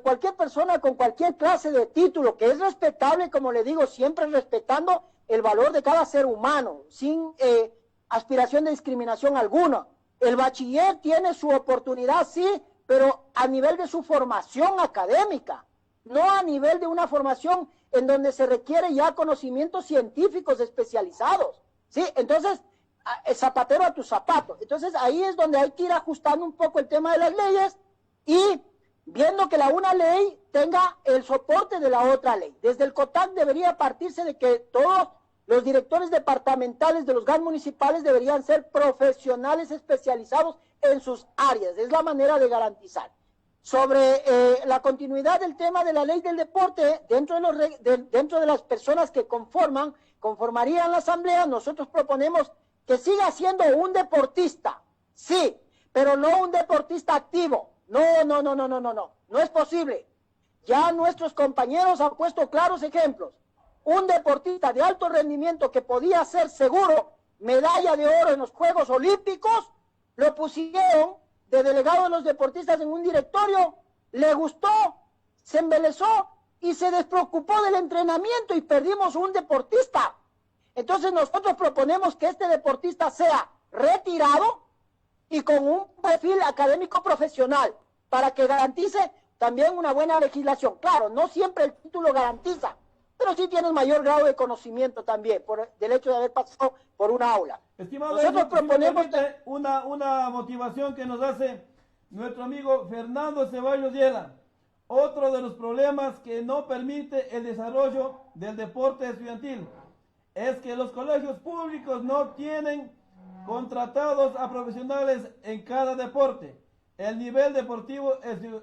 cualquier persona con cualquier clase de título, que es respetable, como le digo, siempre respetando el valor de cada ser humano, sin aspiración de discriminación alguna. El bachiller tiene su oportunidad, sí, pero a nivel de su formación académica, no a nivel de una formación en donde se requiere ya conocimientos científicos especializados, ¿sí? Entonces, zapatero a tu zapato. Entonces, ahí es donde hay que ir ajustando un poco el tema de las leyes y viendo que una ley tenga el soporte de la otra ley. Desde el COTAC debería partirse de que todos los directores departamentales de los GAN municipales deberían ser profesionales especializados en sus áreas. Es la manera de garantizar. Sobre la continuidad del tema de la ley del deporte, dentro de las personas que conformarían la asamblea, nosotros proponemos que siga siendo un deportista, sí, pero no un deportista activo. No es posible. Ya nuestros compañeros han puesto claros ejemplos. Un deportista de alto rendimiento que podía ser seguro medalla de oro en los Juegos Olímpicos, lo pusieron de delegado de los deportistas en un directorio, le gustó, se embelezó y se despreocupó del entrenamiento y perdimos un deportista. Entonces nosotros proponemos que este deportista sea retirado y con un perfil académico profesional para que garantice también una buena legislación. Claro, no siempre el título garantiza, pero sí tienes mayor grado de conocimiento también del hecho de haber pasado por una aula. Estimado, nosotros proponemos una motivación que nos hace nuestro amigo Fernando Ceballos Yela. Otro de los problemas que no permite el desarrollo del deporte estudiantil es que los colegios públicos no tienen contratados a profesionales en cada deporte. El nivel deportivo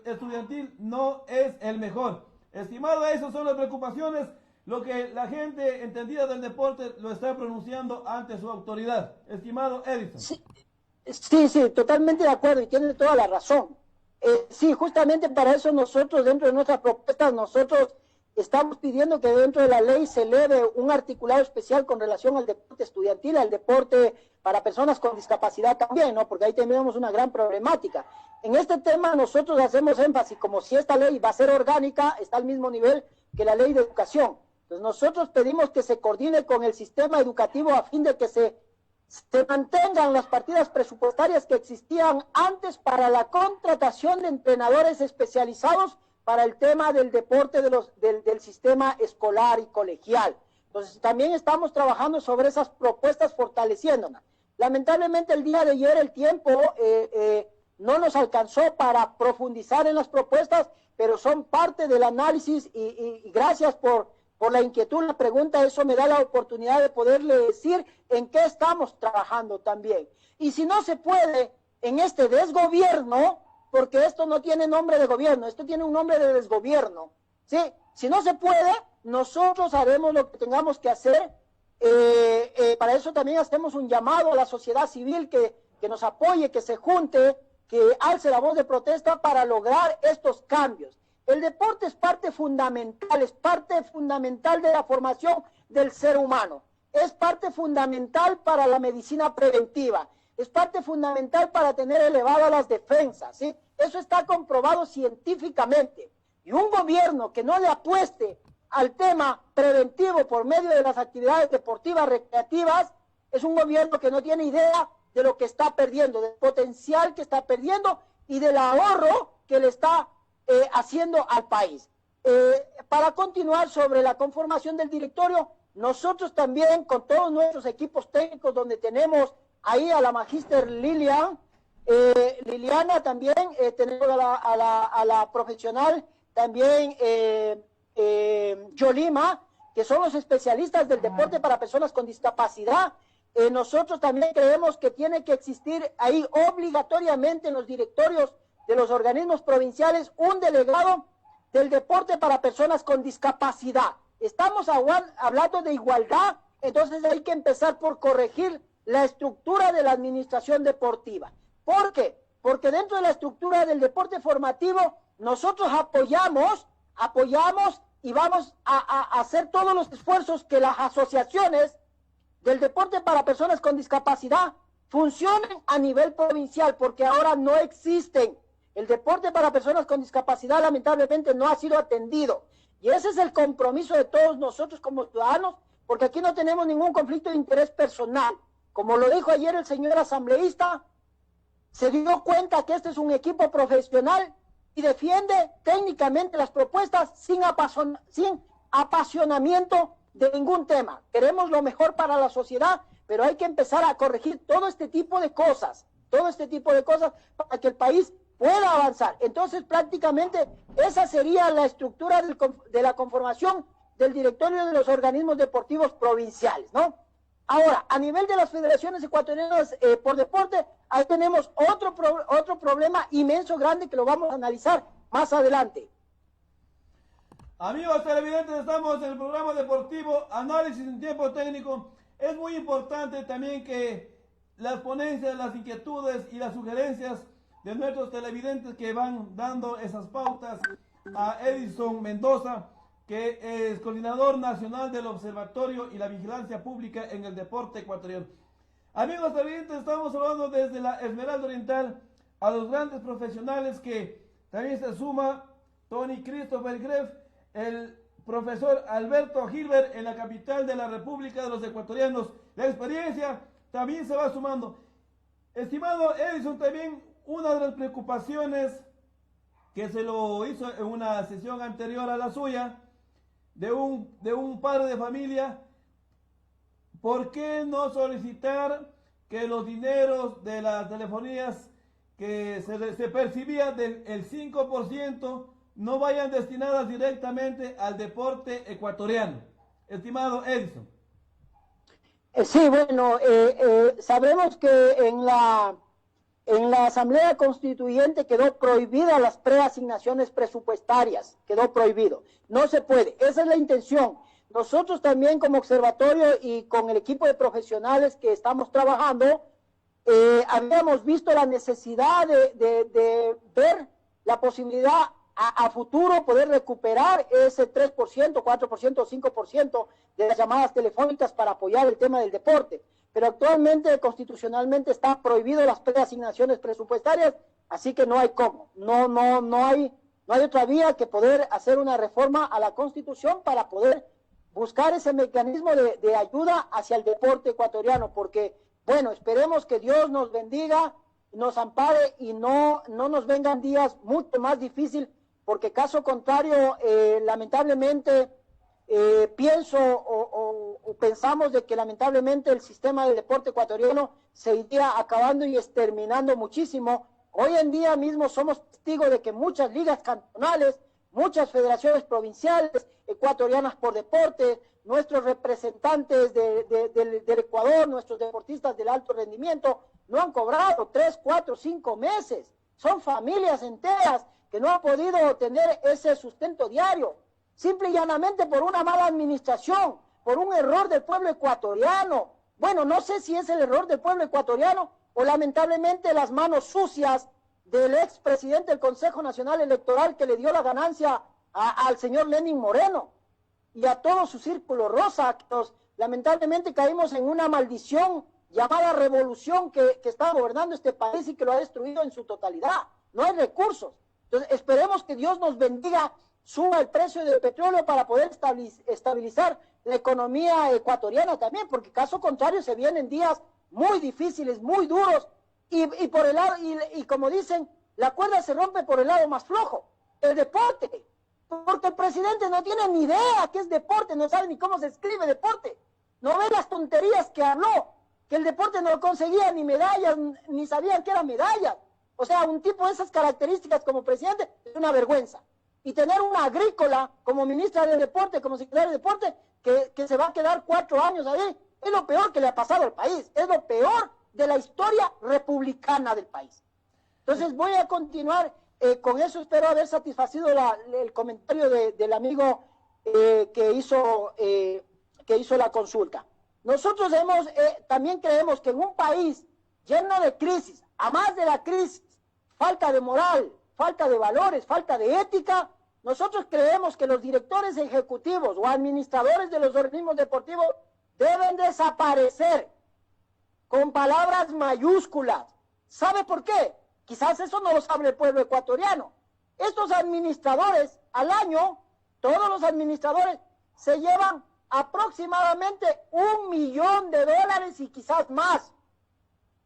estudiantil no es el mejor. Estimado, esas son las preocupaciones, lo que la gente entendida del deporte lo está pronunciando ante su autoridad. Estimado Edison. Sí, totalmente de acuerdo y tiene toda la razón. Sí, justamente para eso nosotros, dentro de nuestras propuestas, nosotros estamos pidiendo que dentro de la ley se eleve un articulado especial con relación al deporte estudiantil, al deporte para personas con discapacidad también, ¿no? Porque ahí tenemos una gran problemática. En este tema nosotros hacemos énfasis, como si esta ley va a ser orgánica, está al mismo nivel que la ley de educación. Entonces nosotros pedimos que se coordine con el sistema educativo a fin de que se mantengan las partidas presupuestarias que existían antes para la contratación de entrenadores especializados para el tema del deporte del sistema escolar y colegial. Entonces también estamos trabajando sobre esas propuestas fortaleciéndolas. Lamentablemente el día de ayer el tiempo no nos alcanzó para profundizar en las propuestas, pero son parte del análisis y gracias por la inquietud, la pregunta, eso me da la oportunidad de poderle decir en qué estamos trabajando también. Y si no se puede en este desgobierno, porque esto no tiene nombre de gobierno, esto tiene un nombre de desgobierno, ¿sí? Si no se puede, nosotros haremos lo que tengamos que hacer. Para eso también hacemos un llamado a la sociedad civil que nos apoye, que se junte, que alce la voz de protesta para lograr estos cambios. El deporte es parte fundamental de la formación del ser humano, es parte fundamental para la medicina preventiva, es parte fundamental para tener elevadas las defensas, ¿sí? Eso está comprobado científicamente. Y un gobierno que no le apueste al tema preventivo por medio de las actividades deportivas recreativas, es un gobierno que no tiene idea de lo que está perdiendo, del potencial que está perdiendo y del ahorro que le está haciendo al país. Para continuar sobre la conformación del directorio, nosotros también con todos nuestros equipos técnicos, donde tenemos ahí a la magíster Liliana, también tenemos a la profesional también Yolima, que son los especialistas del deporte para personas con discapacidad. Nosotros también creemos que tiene que existir ahí obligatoriamente en los directorios de los organismos provinciales un delegado del deporte para personas con discapacidad. Estamos hablando de igualdad, entonces hay que empezar por corregir la estructura de la administración deportiva. ¿Por qué? Porque dentro de la estructura del deporte formativo nosotros apoyamos y vamos a hacer todos los esfuerzos que las asociaciones del deporte para personas con discapacidad funcionen a nivel provincial, porque ahora no existen. El deporte para personas con discapacidad lamentablemente no ha sido atendido. Y ese es el compromiso de todos nosotros como ciudadanos, porque aquí no tenemos ningún conflicto de interés personal. Como lo dijo ayer el señor asambleísta, se dio cuenta que este es un equipo profesional y defiende técnicamente las propuestas sin apasionamiento de ningún tema. Queremos lo mejor para la sociedad, pero hay que empezar a corregir todo este tipo de cosas para que el país pueda avanzar. Entonces, prácticamente, esa sería la estructura de la conformación del directorio de los organismos deportivos provinciales, ¿no? Ahora, a nivel de las federaciones ecuatorianas por deporte, ahí tenemos otro problema inmenso, grande, que lo vamos a analizar más adelante. Amigos televidentes, estamos en el programa deportivo Análisis en Tiempo Técnico. Es muy importante también que las ponencias, las inquietudes y las sugerencias de nuestros televidentes que van dando esas pautas a Edison Mendoza, que es coordinador nacional del Observatorio y la Vigilancia Pública en el Deporte Ecuatoriano. Amigos televidentes, estamos hablando desde la Esmeralda Oriental a los grandes profesionales que también se suma Tony Christopher Greff, el profesor Alberto Gilbert en la capital de la República de los Ecuatorianos. La experiencia también se va sumando. Estimado Edison, también una de las preocupaciones que se lo hizo en una sesión anterior a la suya, de un padre de familia, ¿por qué no solicitar que los dineros de las telefonías que se percibía del 5% no vayan destinadas directamente al deporte ecuatoriano? Estimado Edison. Sí, bueno, sabremos que en la Asamblea Constituyente quedó prohibida las preasignaciones presupuestarias, quedó prohibido, no se puede, esa es la intención. Nosotros también como observatorio y con el equipo de profesionales que estamos trabajando, habíamos visto la necesidad de ver la posibilidad a futuro poder recuperar ese 3%, 4% o 5% de las llamadas telefónicas para apoyar el tema del deporte. Pero actualmente constitucionalmente están prohibidas las preasignaciones presupuestarias, así que no hay cómo, no hay otra vía que poder hacer una reforma a la Constitución para poder buscar ese mecanismo de ayuda hacia el deporte ecuatoriano, porque, bueno, esperemos que Dios nos bendiga, nos ampare y no nos vengan días mucho más difíciles, porque caso contrario, lamentablemente, pienso o pensamos de que lamentablemente el sistema del deporte ecuatoriano se iría acabando y exterminando muchísimo. Hoy en día mismo somos testigos de que muchas ligas cantonales, muchas federaciones provinciales ecuatorianas por deporte, nuestros representantes del Ecuador, nuestros deportistas del alto rendimiento, no han cobrado 3, 4, 5 meses. Son familias enteras que no han podido tener ese sustento diario, simple y llanamente por una mala administración, por un error del pueblo ecuatoriano. Bueno, no sé si es el error del pueblo ecuatoriano o lamentablemente las manos sucias del expresidente del Consejo Nacional Electoral que le dio la ganancia al señor Lenín Moreno y a todo su círculo rosa. Lamentablemente caímos en una maldición llamada revolución que está gobernando este país y que lo ha destruido en su totalidad. No hay recursos. Entonces esperemos que Dios nos bendiga, suba el precio del petróleo para poder estabilizar la economía ecuatoriana también, porque caso contrario se vienen días muy difíciles, muy duros, y por el lado, y como dicen, la cuerda se rompe por el lado más flojo, el deporte, porque el presidente no tiene ni idea qué es deporte, no sabe ni cómo se escribe deporte, no ve las tonterías que habló, que el deporte no conseguía ni medallas, ni sabían que eran medallas. O sea, un tipo de esas características como presidente es una vergüenza. Y tener una agrícola como ministra del deporte, como secretaria de deporte, que se va a quedar 4 años ahí, es lo peor que le ha pasado al país, es lo peor de la historia republicana del país. Entonces voy a continuar con eso, espero haber satisfacido el comentario del amigo que hizo la consulta. Nosotros también creemos que en un país lleno de crisis, a más de la crisis, falta de moral, falta de valores, falta de ética, Nosotros creemos que los directores ejecutivos o administradores de los organismos deportivos deben desaparecer con palabras mayúsculas. ¿Sabe por qué? Quizás eso no lo sabe el pueblo ecuatoriano. Estos administradores al año, todos los administradores, se llevan aproximadamente $1 millón y quizás más.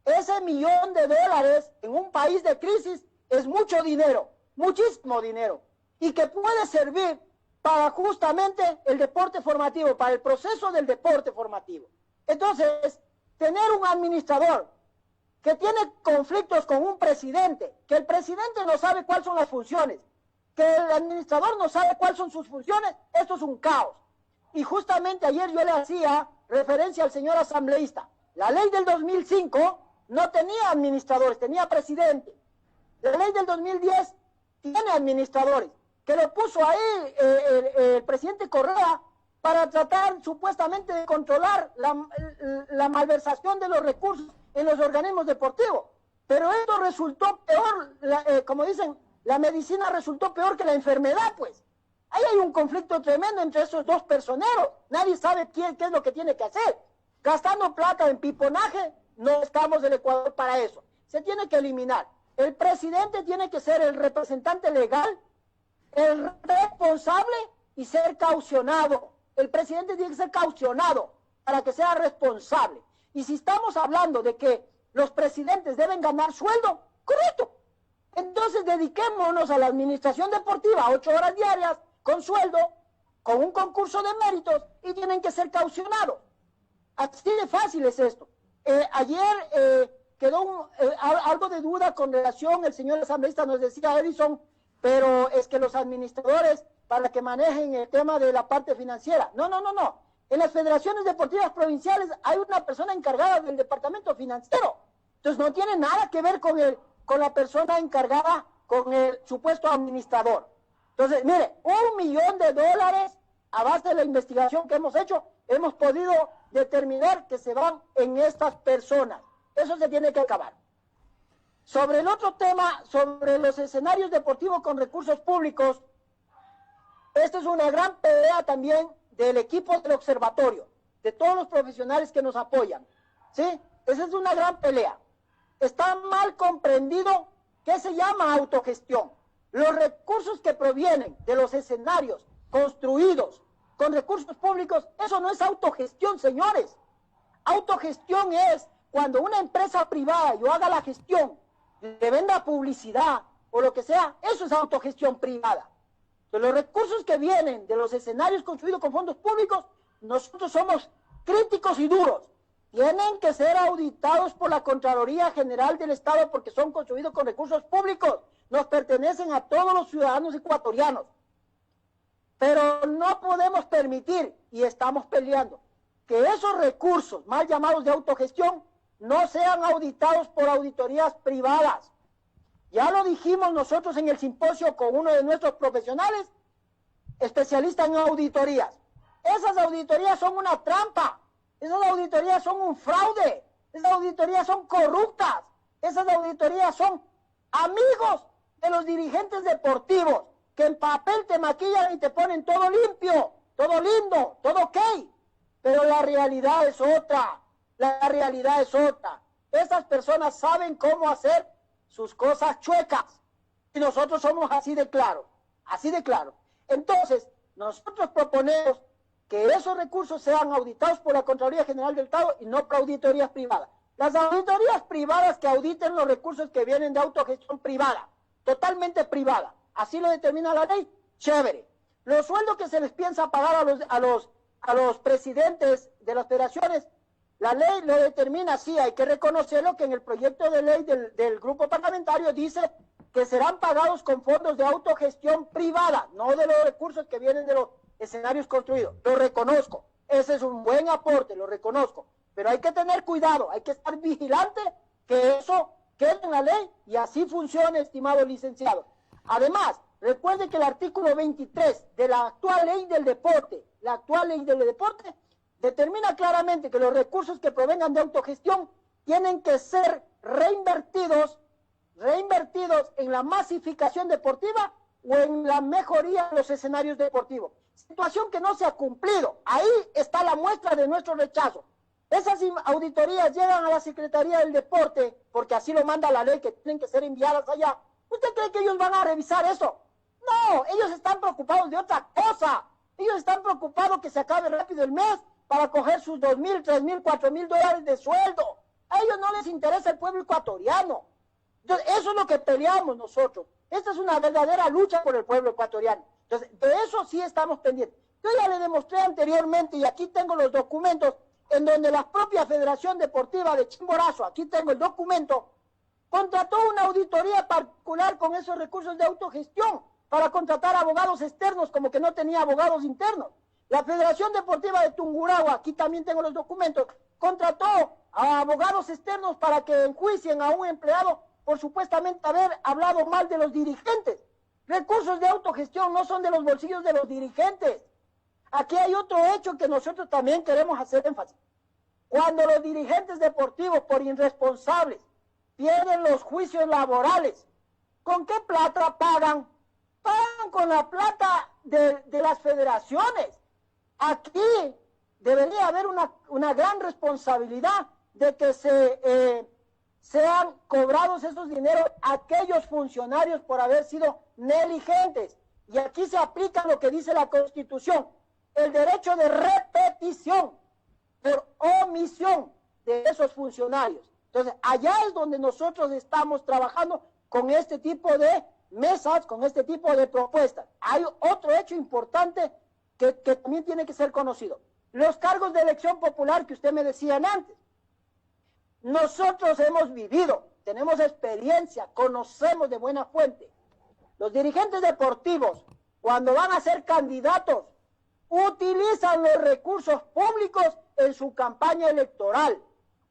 Ese $1 millón en un país de crisis es mucho dinero, muchísimo dinero, y que puede servir para justamente el deporte formativo, para el proceso del deporte formativo. Entonces, tener un administrador que tiene conflictos con un presidente, que el presidente no sabe cuáles son las funciones, que el administrador no sabe cuáles son sus funciones, esto es un caos. Y justamente ayer yo le hacía referencia al señor asambleísta. La ley del 2005 no tenía administradores, tenía presidente. La ley del 2010 tiene administradores, que lo puso ahí el presidente Correa para tratar supuestamente de controlar la malversación de los recursos en los organismos deportivos. Pero esto resultó peor, como dicen, la medicina resultó peor que la enfermedad, pues. Ahí hay un conflicto tremendo entre esos dos personeros. Nadie sabe qué es lo que tiene que hacer. Gastando plata en piponaje, no estamos en Ecuador para eso. Se tiene que eliminar. El presidente tiene que ser el representante legal, el responsable y ser caucionado. El presidente tiene que ser caucionado para que sea responsable. Y si estamos hablando de que los presidentes deben ganar sueldo, correcto. Entonces dediquémonos a la administración deportiva, 8 horas diarias, con sueldo, con un concurso de méritos, y tienen que ser caucionados. Así de fácil es esto. Ayer quedó algo de duda con relación, el señor asambleísta nos decía, Edison, pero es que los administradores, para que manejen el tema de la parte financiera. No. En las federaciones deportivas provinciales hay una persona encargada del departamento financiero. Entonces no tiene nada que ver con la persona encargada, con el supuesto administrador. Entonces, mire, $1 millón a base de la investigación que hemos hecho, hemos podido determinar que se van en estas personas. Eso se tiene que acabar. Sobre el otro tema, sobre los escenarios deportivos con recursos públicos, esta es una gran pelea también del equipo del observatorio, de todos los profesionales que nos apoyan, ¿sí? Esa es una gran pelea. Está mal comprendido qué se llama autogestión. Los recursos que provienen de los escenarios construidos con recursos públicos, eso no es autogestión, señores. Autogestión es cuando una empresa privada, yo haga la gestión, le venda publicidad o lo que sea, eso es autogestión privada. Entonces, los recursos que vienen de los escenarios construidos con fondos públicos, nosotros somos críticos y duros. Tienen que ser auditados por la Contraloría General del Estado porque son construidos con recursos públicos. Nos pertenecen a todos los ciudadanos ecuatorianos. Pero no podemos permitir, y estamos peleando, que esos recursos, mal llamados de autogestión, no sean auditados por auditorías privadas. Ya lo dijimos nosotros en el simposio con uno de nuestros profesionales, especialistas en auditorías. Esas auditorías son una trampa. Esas auditorías son un fraude, esas auditorías son corruptas, esas auditorías son amigos de los dirigentes deportivos, que en papel te maquillan y te ponen todo limpio, todo lindo, todo ok, pero la realidad es otra, Esas personas saben cómo hacer sus cosas chuecas, y nosotros somos así de claro. Entonces, nosotros proponemos que esos recursos sean auditados por la Contraloría General del Estado y no por auditorías privadas. Las auditorías privadas que auditen los recursos que vienen de autogestión privada, totalmente privada, así lo determina la ley, chévere. Los sueldos que se les piensa pagar a los presidentes de las federaciones, la ley lo determina, sí, hay que reconocerlo, que en el proyecto de ley del grupo parlamentario dice que serán pagados con fondos de autogestión privada, no de los recursos que vienen de los escenarios construidos. Lo reconozco, ese es un buen aporte, lo reconozco, pero hay que tener cuidado, hay que estar vigilante que eso quede en la ley y así funcione, estimado licenciado. Además, recuerde que el artículo 23 de la actual ley del deporte, determina claramente que los recursos que provengan de autogestión tienen que ser reinvertidos en la masificación deportiva, o en la mejoría de los escenarios deportivos. Situación que no se ha cumplido. Ahí está la muestra de nuestro rechazo. Esas auditorías llegan a la Secretaría del Deporte, porque así lo manda la ley, que tienen que ser enviadas allá. ¿Usted cree que ellos van a revisar eso? No, ellos están preocupados de otra cosa. Ellos están preocupados que se acabe rápido el mes para coger sus 2.000, 3.000, 4.000 dólares de sueldo. A ellos no les interesa el pueblo ecuatoriano. Entonces, eso es lo que peleamos nosotros. Esta es una verdadera lucha por el pueblo ecuatoriano. Entonces, de eso sí estamos pendientes. Yo ya le demostré anteriormente, y aquí tengo los documentos, en donde la propia Federación Deportiva de Chimborazo, aquí tengo el documento, contrató una auditoría particular con esos recursos de autogestión para contratar abogados externos, como que no tenía abogados internos. La Federación Deportiva de Tungurahua, aquí también tengo los documentos, contrató a abogados externos para que enjuicien a un empleado por supuestamente haber hablado mal de los dirigentes. Recursos de autogestión no son de los bolsillos de los dirigentes. Aquí hay otro hecho que nosotros también queremos hacer énfasis. Cuando los dirigentes deportivos, por irresponsables, pierden los juicios laborales, ¿con qué plata pagan? Pagan con la plata de las federaciones. Aquí debería haber una gran responsabilidad de que sean cobrados esos dineros a aquellos funcionarios por haber sido negligentes. Y aquí se aplica lo que dice la Constitución, el derecho de repetición por omisión de esos funcionarios. Entonces, allá es donde nosotros estamos trabajando con este tipo de mesas, con este tipo de propuestas. Hay otro hecho importante que también tiene que ser conocido. Los cargos de elección popular que usted me decía antes. Nosotros hemos vivido, tenemos experiencia, conocemos de buena fuente. Los dirigentes deportivos, cuando van a ser candidatos, utilizan los recursos públicos en su campaña electoral.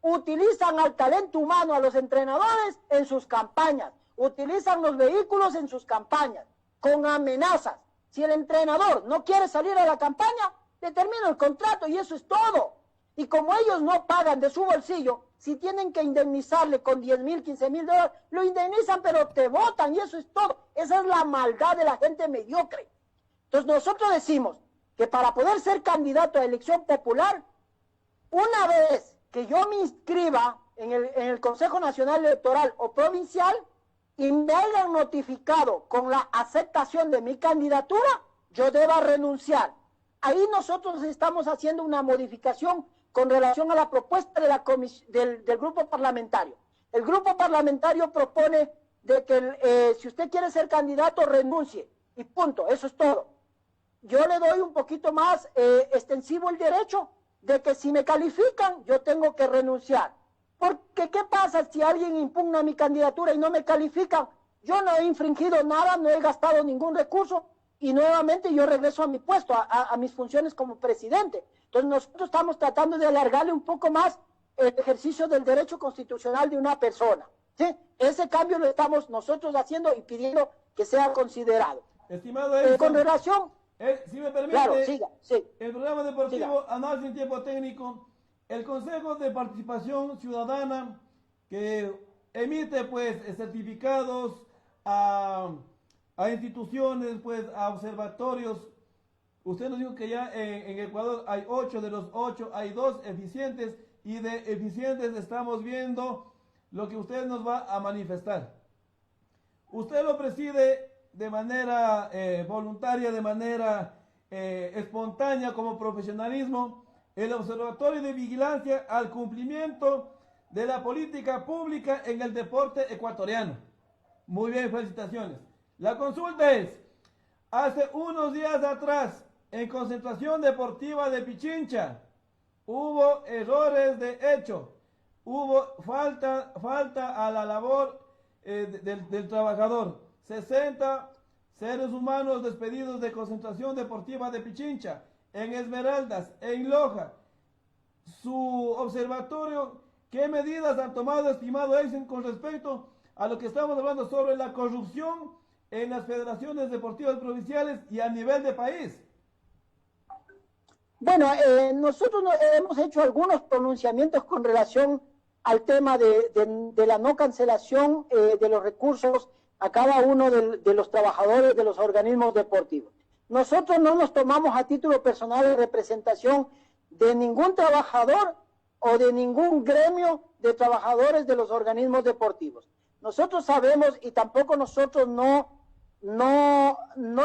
Utilizan al talento humano, a los entrenadores en sus campañas. Utilizan los vehículos en sus campañas, con amenazas. Si el entrenador no quiere salir a la campaña, le termina el contrato y eso es todo. Y como ellos no pagan de su bolsillo, si tienen que indemnizarle con 10.000, 15.000 dólares, lo indemnizan, pero te votan y eso es todo. Esa es la maldad de la gente mediocre. Entonces nosotros decimos que para poder ser candidato a elección popular, una vez que yo me inscriba en el Consejo Nacional Electoral o provincial y me hayan notificado con la aceptación de mi candidatura, yo deba renunciar. Ahí nosotros estamos haciendo una modificación con relación a la propuesta de del grupo parlamentario. El grupo parlamentario propone de que si usted quiere ser candidato, renuncie. Y punto, eso es todo. Yo le doy un poquito más extensivo el derecho de que si me califican, yo tengo que renunciar. Porque, ¿qué pasa si alguien impugna mi candidatura y no me califican? Yo no he infringido nada, no he gastado ningún recurso y nuevamente yo regreso a mi puesto, a mis funciones como presidente. Entonces nosotros estamos tratando de alargarle un poco más el ejercicio del derecho constitucional de una persona. ¿Sí? Ese cambio lo estamos nosotros haciendo y pidiendo que sea considerado. Estimado Edson, con relación... si me permite, claro, siga, sí. El programa deportivo Siga. Análisis en Tiempo Técnico, el Consejo de Participación Ciudadana que emite pues certificados a instituciones, pues a observatorios. Usted nos dijo que ya en Ecuador hay 8, de los 8 hay 2 eficientes, y de eficientes estamos viendo lo que usted nos va a manifestar. Usted lo preside de manera voluntaria, de manera espontánea, como profesionalismo, el Observatorio de Vigilancia al Cumplimiento de la Política Pública en el Deporte Ecuatoriano. Muy bien, felicitaciones. La consulta es, hace unos días atrás, en Concentración Deportiva de Pichincha, hubo errores de hecho, hubo falta a la labor del trabajador. 60 seres humanos despedidos de Concentración Deportiva de Pichincha, en Esmeraldas, en Loja. Su observatorio, ¿qué medidas han tomado, estimado Edson, con respecto a lo que estamos hablando sobre la corrupción en las federaciones deportivas provinciales y a nivel de país? Bueno, nosotros hemos hecho algunos pronunciamientos con relación al tema de la no cancelación de los recursos a cada uno de los trabajadores de los organismos deportivos. Nosotros no nos tomamos a título personal de representación de ningún trabajador o de ningún gremio de trabajadores de los organismos deportivos. Nosotros sabemos y tampoco nosotros no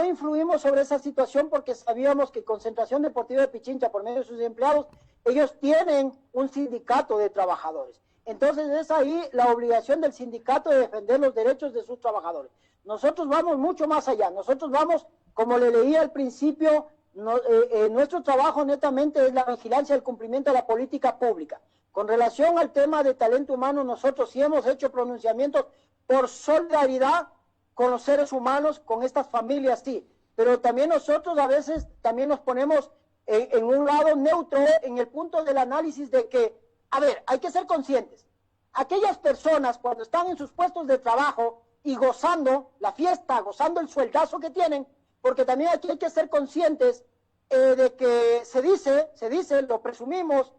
influimos sobre esa situación porque sabíamos que Concentración Deportiva de Pichincha, por medio de sus empleados, ellos tienen un sindicato de trabajadores. Entonces es ahí la obligación del sindicato de defender los derechos de sus trabajadores. Nosotros vamos mucho más allá. Nosotros vamos, como le leía al principio, nuestro trabajo netamente es la vigilancia del cumplimiento de la política pública. Con relación al tema de talento humano, nosotros sí hemos hecho pronunciamientos por solidaridad con los seres humanos, con estas familias, sí. Pero también nosotros a veces también nos ponemos en un lado neutro en el punto del análisis de que, a ver, hay que ser conscientes. Aquellas personas cuando están en sus puestos de trabajo y gozando la fiesta, gozando el sueldazo que tienen, porque también aquí hay que ser conscientes de que se dice, lo presumimos,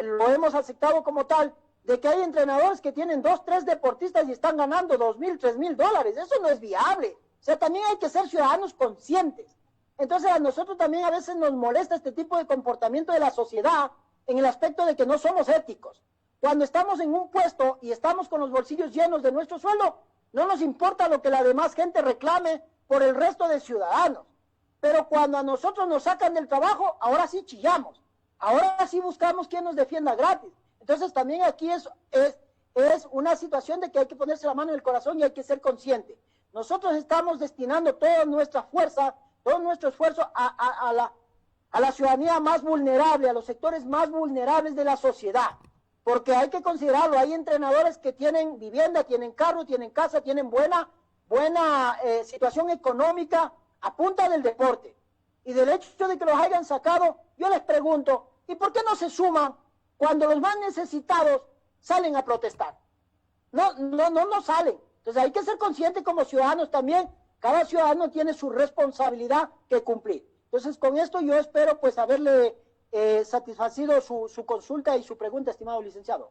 lo hemos aceptado como tal, de que hay entrenadores que tienen 2, 3 deportistas y están ganando $2,000, $3,000. Eso no es viable. O sea, también hay que ser ciudadanos conscientes. Entonces a nosotros también a veces nos molesta este tipo de comportamiento de la sociedad en el aspecto de que no somos éticos. Cuando estamos en un puesto y estamos con los bolsillos llenos de nuestro sueldo, no nos importa lo que la demás gente reclame por el resto de ciudadanos. Pero cuando a nosotros nos sacan del trabajo, ahora sí chillamos. Ahora sí buscamos quien nos defienda gratis. Entonces también aquí es una situación de que hay que ponerse la mano en el corazón y hay que ser consciente. Nosotros estamos destinando toda nuestra fuerza, todo nuestro esfuerzo a la ciudadanía más vulnerable, a los sectores más vulnerables de la sociedad. Porque hay que considerarlo, hay entrenadores que tienen vivienda, tienen carro, tienen casa, tienen buena situación económica a punta del deporte. Y del hecho de que los hayan sacado, yo les pregunto, ¿y por qué no se suman cuando los más necesitados salen a protestar? No salen. Entonces hay que ser conscientes como ciudadanos también. Cada ciudadano tiene su responsabilidad que cumplir. Entonces con esto yo espero pues haberle satisfacido su consulta y su pregunta, estimado licenciado.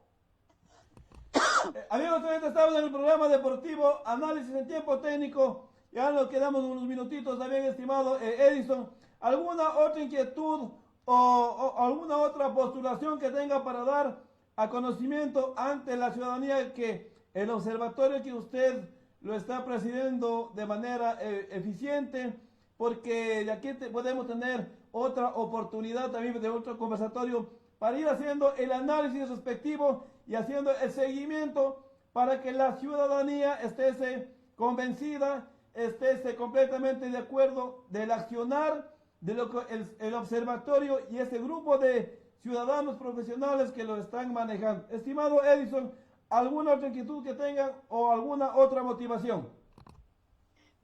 Amigos, estamos en el programa deportivo Análisis en Tiempo Técnico. Ya nos quedamos unos minutitos también, estimado Edison. ¿Alguna otra inquietud o alguna otra postulación que tenga para dar a conocimiento ante la ciudadanía que el observatorio que usted lo está presidiendo de manera eficiente? Porque de aquí podemos tener otra oportunidad también de otro conversatorio para ir haciendo el análisis respectivo y haciendo el seguimiento para que la ciudadanía esté convencida, esté completamente de acuerdo del accionar de lo que el observatorio y ese grupo de ciudadanos profesionales que lo están manejando. Estimado Edison, ¿alguna otra inquietud que tengan o alguna otra motivación?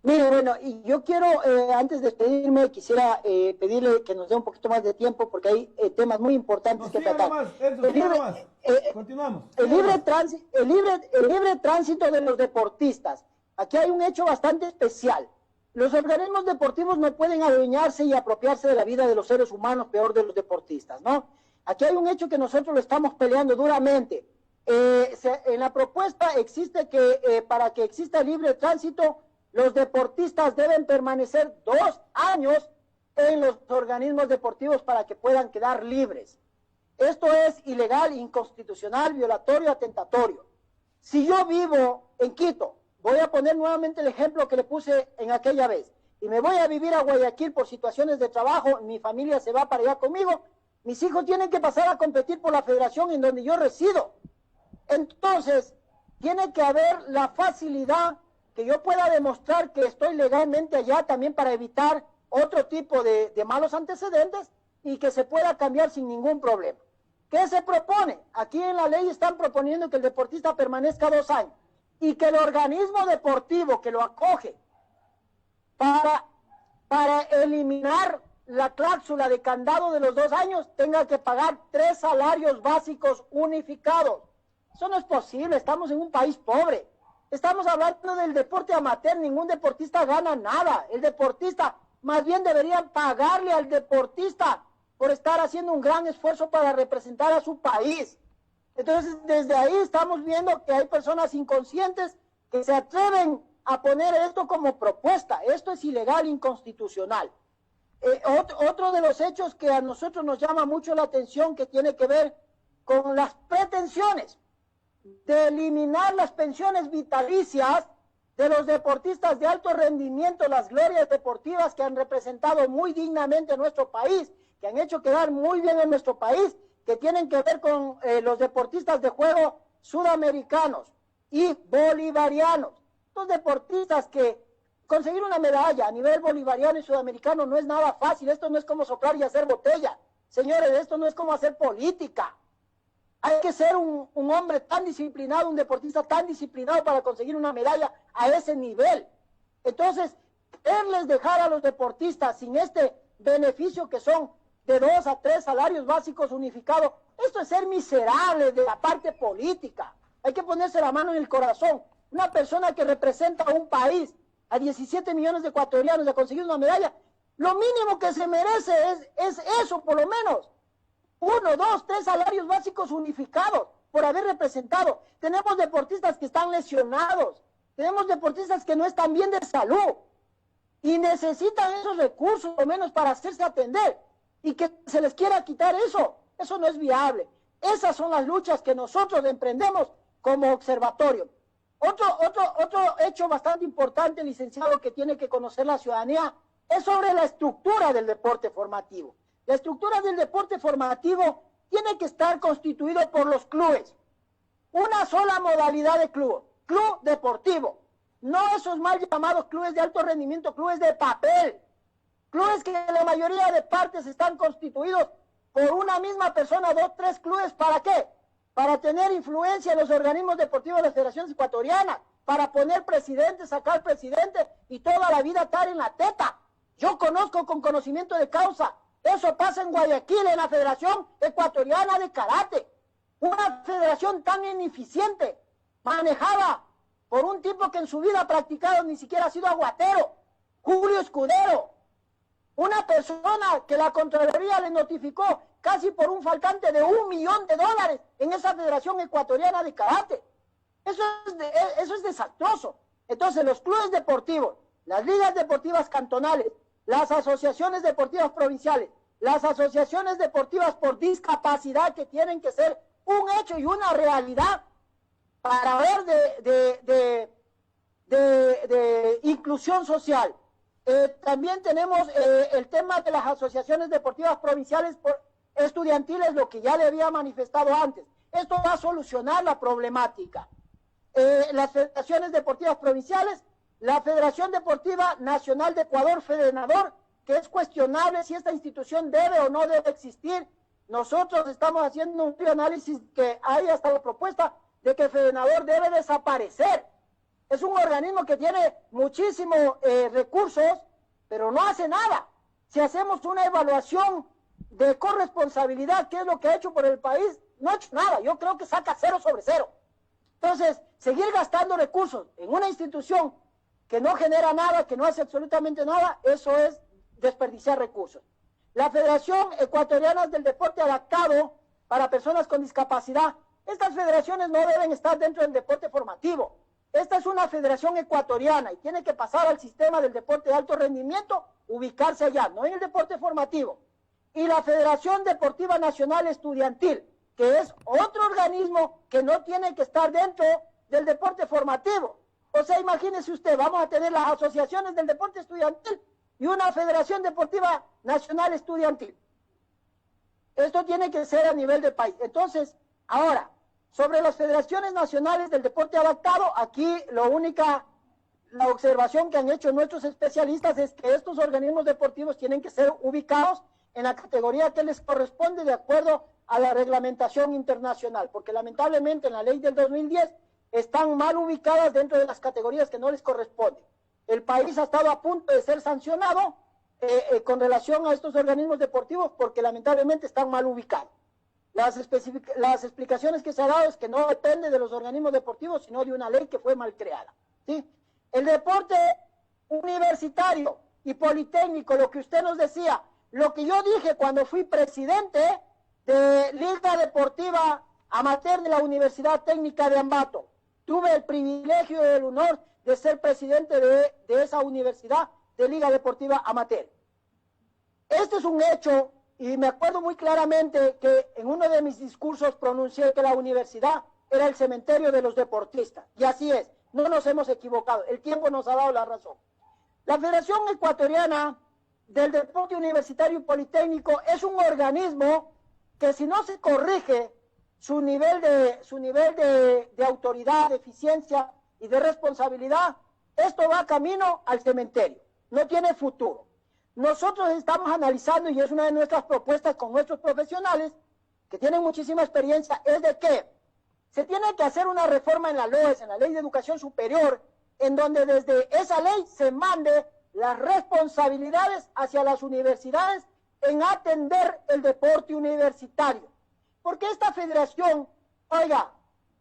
Mire, bueno, y yo quiero, antes de despedirme, quisiera pedirle que nos dé un poquito más de tiempo porque hay temas muy importantes que tratar. Continuamos. El libre tránsito de los deportistas. Aquí hay un hecho bastante especial. Los organismos deportivos no pueden adueñarse y apropiarse de la vida de los seres humanos, peor de los deportistas, ¿no? Aquí hay un hecho que nosotros lo estamos peleando duramente. En la propuesta existe que para que exista libre tránsito, los deportistas deben permanecer 2 años en los organismos deportivos para que puedan quedar libres. Esto es ilegal, inconstitucional, violatorio, atentatorio. Si yo vivo en Quito, voy a poner nuevamente el ejemplo que le puse en aquella vez, y me voy a vivir a Guayaquil por situaciones de trabajo, mi familia se va para allá conmigo, mis hijos tienen que pasar a competir por la federación en donde yo resido. Entonces, tiene que haber la facilidad que yo pueda demostrar que estoy legalmente allá también para evitar otro tipo de malos antecedentes y que se pueda cambiar sin ningún problema. ¿Qué se propone? Aquí en la ley están proponiendo que el deportista permanezca 2 años y que el organismo deportivo que lo acoge para eliminar la cláusula de candado de los 2 años tenga que pagar 3 salarios básicos unificados. Eso no es posible, estamos en un país pobre. Estamos hablando del deporte amateur, ningún deportista gana nada. El deportista, más bien deberían pagarle al deportista por estar haciendo un gran esfuerzo para representar a su país. Entonces, desde ahí estamos viendo que hay personas inconscientes que se atreven a poner esto como propuesta. Esto es ilegal, inconstitucional. Otro de los hechos que a nosotros nos llama mucho la atención, que tiene que ver con las pretensiones de eliminar las pensiones vitalicias de los deportistas de alto rendimiento, las glorias deportivas que han representado muy dignamente a nuestro país, que han hecho quedar muy bien en nuestro país, que tienen que ver con los deportistas de juego sudamericanos y bolivarianos. Estos deportistas que conseguir una medalla a nivel bolivariano y sudamericano no es nada fácil. Esto no es como soplar y hacer botella. Señores, esto no es como hacer política. Hay que ser un hombre tan disciplinado, un deportista tan disciplinado para conseguir una medalla a ese nivel. Entonces, quererles dejar a los deportistas sin este beneficio que son de 2 a 3 salarios básicos unificados, esto es ser miserable de la parte política. Hay que ponerse la mano en el corazón. Una persona que representa a un país, a 17 millones de ecuatorianos, a conseguir una medalla, lo mínimo que se merece es eso, por lo menos. 1, 2, 3 salarios básicos unificados por haber representado. Tenemos deportistas que están lesionados, tenemos deportistas que no están bien de salud y necesitan esos recursos, por lo menos, para hacerse atender, y que se les quiera quitar eso no es viable. Esas son las luchas que nosotros emprendemos como observatorio. Otro hecho bastante importante, licenciado, que tiene que conocer la ciudadanía, es sobre la estructura del deporte formativo. La estructura del deporte formativo tiene que estar constituido por los clubes. Una sola modalidad de club deportivo. No esos mal llamados clubes de alto rendimiento, clubes de papel. Clubes que en la mayoría de partes están constituidos por una misma persona, 2, 3 clubes. ¿Para qué? Para tener influencia en los organismos deportivos de las federaciones ecuatorianas, para poner presidente, sacar presidente y toda la vida estar en la teta. Yo conozco con conocimiento de causa. Eso pasa en Guayaquil, en la Federación Ecuatoriana de Karate. Una federación tan ineficiente, manejada por un tipo que en su vida ha practicado, ni siquiera ha sido aguatero, Julio Escudero. Una persona que la Contraloría le notificó casi por un faltante de $1 millón en esa Federación Ecuatoriana de Karate. Eso es desastroso. Entonces, los clubes deportivos, las ligas deportivas cantonales, las asociaciones deportivas provinciales, las asociaciones deportivas por discapacidad, que tienen que ser un hecho y una realidad para ver de inclusión social. También tenemos el tema de las asociaciones deportivas provinciales estudiantiles, lo que ya le había manifestado antes. Esto va a solucionar la problemática. Las federaciones deportivas provinciales, la Federación Deportiva Nacional de Ecuador, Fedenador, que es cuestionable si esta institución debe o no debe existir. Nosotros estamos haciendo un análisis que hay hasta la propuesta de que Fedenador debe desaparecer. Es un organismo que tiene muchísimos recursos, pero no hace nada. Si hacemos una evaluación de corresponsabilidad, ¿qué es lo que ha hecho por el país? No ha hecho nada. Yo creo que saca 0 sobre 0. Entonces, seguir gastando recursos en una institución que no genera nada, que no hace absolutamente nada, eso es desperdiciar recursos. La Federación Ecuatoriana del Deporte Adaptado para Personas con Discapacidad, estas federaciones no deben estar dentro del deporte formativo. Esta es una federación ecuatoriana y tiene que pasar al sistema del deporte de alto rendimiento, ubicarse allá, no en el deporte formativo. Y la Federación Deportiva Nacional Estudiantil, que es otro organismo que no tiene que estar dentro del deporte formativo. O sea, imagínese usted, vamos a tener las asociaciones del deporte estudiantil y una Federación Deportiva Nacional Estudiantil. Esto tiene que ser a nivel del país. Entonces, ahora, sobre las federaciones nacionales del deporte adaptado, aquí la observación que han hecho nuestros especialistas es que estos organismos deportivos tienen que ser ubicados en la categoría que les corresponde de acuerdo a la reglamentación internacional, porque lamentablemente en la ley del 2010 están mal ubicadas dentro de las categorías que no les corresponden. El país ha estado a punto de ser sancionado con relación a estos organismos deportivos porque lamentablemente están mal ubicados. Las explicaciones que se ha dado es que no depende de los organismos deportivos, sino de una ley que fue mal creada, ¿sí? El deporte universitario y politécnico, lo que usted nos decía, lo que yo dije cuando fui presidente de Liga Deportiva Amateur de la Universidad Técnica de Ambato, tuve el privilegio y el honor de ser presidente de esa universidad de Liga Deportiva Amateur. Este es un hecho, y me acuerdo muy claramente que en uno de mis discursos pronuncié que la universidad era el cementerio de los deportistas, y así es, no nos hemos equivocado, el tiempo nos ha dado la razón. La Federación Ecuatoriana del Deporte Universitario y Politécnico es un organismo que, si no se corrige su nivel de autoridad, de eficiencia y de responsabilidad, esto va camino al cementerio, no tiene futuro. Nosotros estamos analizando, y es una de nuestras propuestas con nuestros profesionales, que tienen muchísima experiencia, es de que se tiene que hacer una reforma en la LOES, en la Ley de Educación Superior, en donde desde esa ley se mande las responsabilidades hacia las universidades en atender el deporte universitario. Porque esta federación, oiga,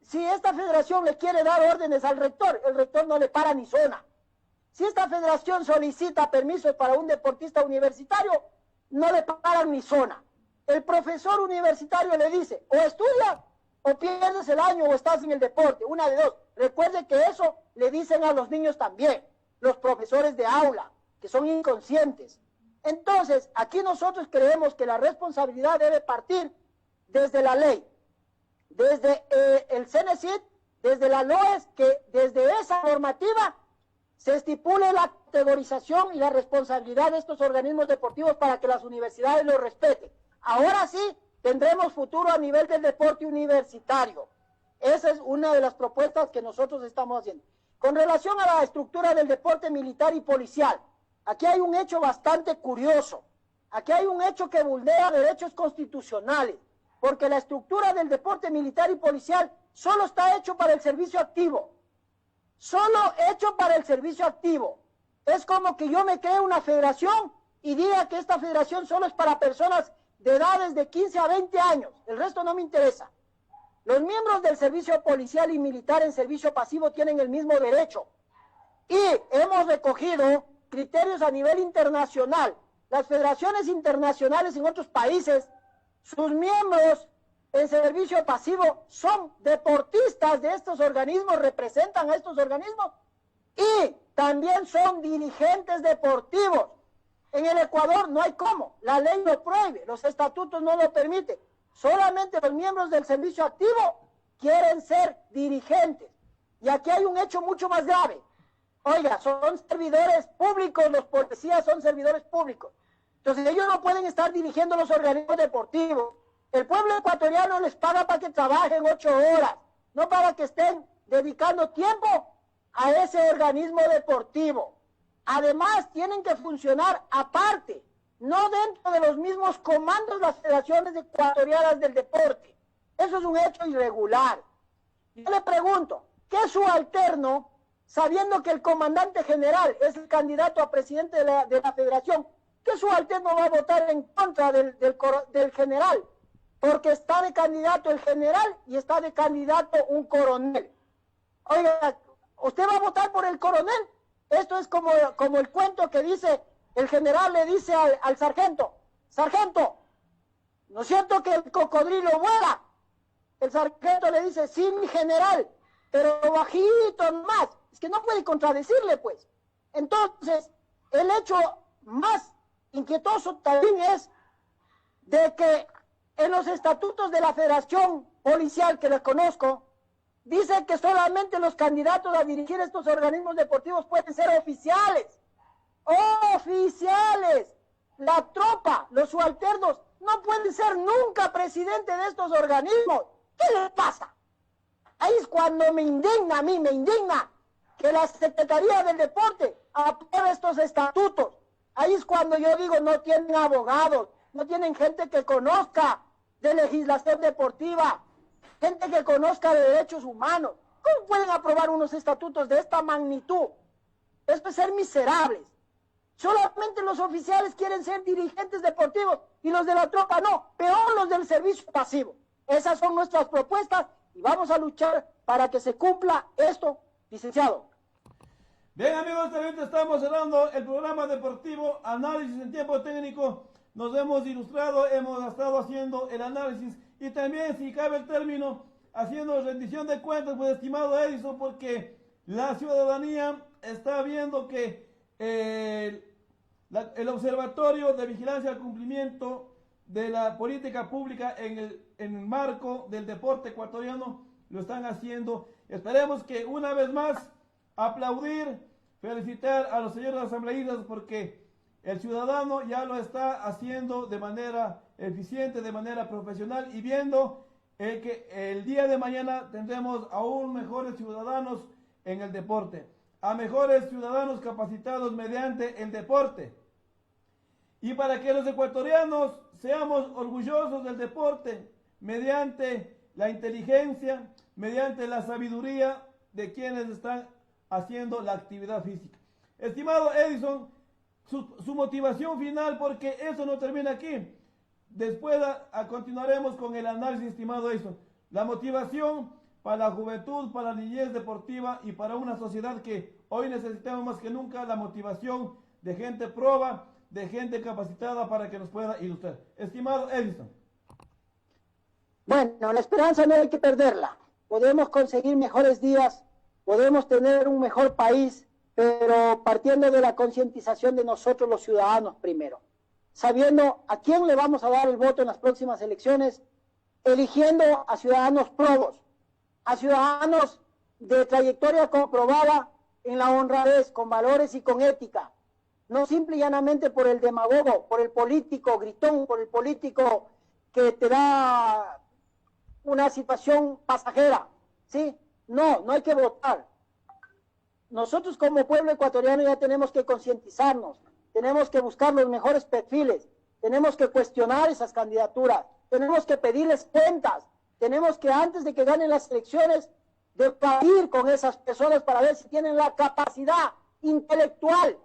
si esta federación le quiere dar órdenes al rector, el rector no le para ni zona. Si esta federación solicita permisos para un deportista universitario, no le paran ni zona. El profesor universitario le dice, o estudia, o pierdes el año, o estás en el deporte, una de dos. Recuerde que eso le dicen a los niños también, los profesores de aula, que son inconscientes. Entonces, aquí nosotros creemos que la responsabilidad debe partir desde la ley, desde el CENESID, desde la LOES, que desde esa normativa se estipule la categorización y la responsabilidad de estos organismos deportivos para que las universidades lo respeten. Ahora sí, tendremos futuro a nivel del deporte universitario. Esa es una de las propuestas que nosotros estamos haciendo. Con relación a la estructura del deporte militar y policial, aquí hay un hecho bastante curioso. Aquí hay un hecho que vulnera derechos constitucionales, porque la estructura del deporte militar y policial solo está hecho para el servicio activo. Solo hecho para el servicio activo. Es como que yo me cree una federación y diga que esta federación solo es para personas de edades de 15 a 20 años. El resto no me interesa. Los miembros del servicio policial y militar en servicio pasivo tienen el mismo derecho. Y hemos recogido criterios a nivel internacional. Las federaciones internacionales en otros países, sus miembros en servicio pasivo son deportistas de estos organismos, representan a estos organismos y también son dirigentes deportivos. En el Ecuador no hay cómo, la ley lo prohíbe, los estatutos no lo permiten. Solamente los miembros del servicio activo quieren ser dirigentes. Y aquí hay un hecho mucho más grave. Oiga, son servidores públicos, los policías son servidores públicos. Entonces ellos no pueden estar dirigiendo los organismos deportivos. El pueblo ecuatoriano les paga para que trabajen 8 horas, no para que estén dedicando tiempo a ese organismo deportivo. Además, tienen que funcionar aparte, no dentro de los mismos comandos las federaciones ecuatorianas del deporte. Eso es un hecho irregular. Yo le pregunto, ¿qué subalterno, sabiendo que el comandante general es el candidato a presidente de la federación, qué subalterno va a votar en contra del general? Porque está de candidato el general y está de candidato un coronel. Oiga, ¿usted va a votar por el coronel? Esto es como el cuento que dice, el general le dice al sargento, sargento, ¿no es cierto que el cocodrilo vuela? El sargento le dice, sí, mi general, pero bajito más. Es que no puede contradecirle, pues. Entonces, el hecho más inquietoso también es de que en los estatutos de la Federación Policial, que les conozco, dice que solamente los candidatos a dirigir estos organismos deportivos pueden ser oficiales. ¡Oficiales! La tropa, los subalternos, no pueden ser nunca presidente de estos organismos. ¿Qué les pasa? Ahí es cuando me indigna, a mí me indigna que la Secretaría del Deporte apruebe estos estatutos. Ahí es cuando yo digo, no tienen abogados, no tienen gente que conozca de legislación deportiva, gente que conozca de derechos humanos. ¿Cómo pueden aprobar unos estatutos de esta magnitud? Esto es ser miserables. Solamente los oficiales quieren ser dirigentes deportivos y los de la tropa no, peor los del servicio pasivo. Esas son nuestras propuestas y vamos a luchar para que se cumpla esto, licenciado. Bien, amigos, también estamos cerrando el programa deportivo Análisis en Tiempo Técnico. Nos hemos ilustrado, hemos estado haciendo el análisis y también, si cabe el término, haciendo rendición de cuentas, pues, estimado Edison, porque La ciudadanía está viendo que el Observatorio de Vigilancia al Cumplimiento de la Política Pública en el marco del deporte ecuatoriano lo están haciendo. Esperemos que una vez más aplaudir, felicitar a los señores asambleístas porque el ciudadano ya lo está haciendo de manera eficiente, de manera profesional y viendo que el día de mañana tendremos aún mejores ciudadanos en el deporte, a mejores ciudadanos capacitados mediante el deporte. Y para que los ecuatorianos seamos orgullosos del deporte mediante la inteligencia, mediante la sabiduría de quienes están haciendo la actividad física. Estimado Edison, su motivación final, porque eso no termina aquí. Después continuaremos con el análisis, estimado Edison. La motivación para la juventud, para la niñez deportiva y para una sociedad que hoy necesitamos más que nunca la motivación de gente proba, de gente capacitada para que nos pueda ilustrar. Estimado Edison. Bueno, la esperanza no hay que perderla. Podemos conseguir mejores días, podemos tener un mejor país, pero partiendo de la concientización de nosotros los ciudadanos primero, sabiendo a quién le vamos a dar el voto en las próximas elecciones, eligiendo a ciudadanos probos, a ciudadanos de trayectoria comprobada en la honradez, con valores y con ética, no simple y llanamente por el demagogo, por el político gritón, por el político que te da una situación pasajera, ¿sí? No hay que votar. Nosotros como pueblo ecuatoriano ya tenemos que concientizarnos, tenemos que buscar los mejores perfiles, tenemos que cuestionar esas candidaturas, tenemos que pedirles cuentas, tenemos que antes de que ganen las elecciones debatir con esas personas para ver si tienen la capacidad intelectual.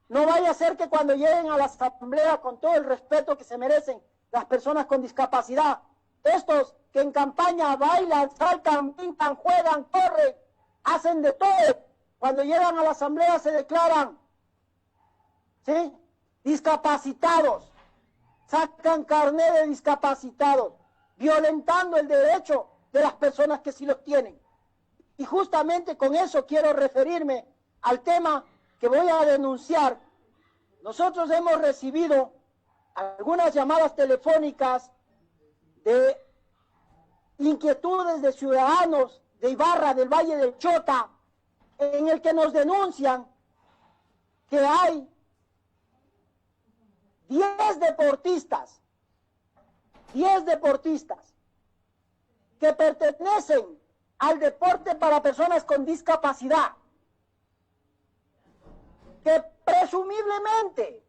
No vaya a ser que cuando lleguen a la asamblea, con todo el respeto que se merecen las personas con discapacidad, estos que en campaña bailan, saltan, pintan, juegan, corren, hacen de todo, cuando llegan a la asamblea se declaran, ¿sí?, discapacitados, sacan carnet de discapacitados, violentando el derecho de las personas que sí los tienen. Y justamente con eso quiero referirme al tema que voy a denunciar. Nosotros hemos recibido algunas llamadas telefónicas de inquietudes de ciudadanos de Ibarra, del Valle del Chota, en el que nos denuncian que hay 10 deportistas que pertenecen al deporte para personas con discapacidad, que presumiblemente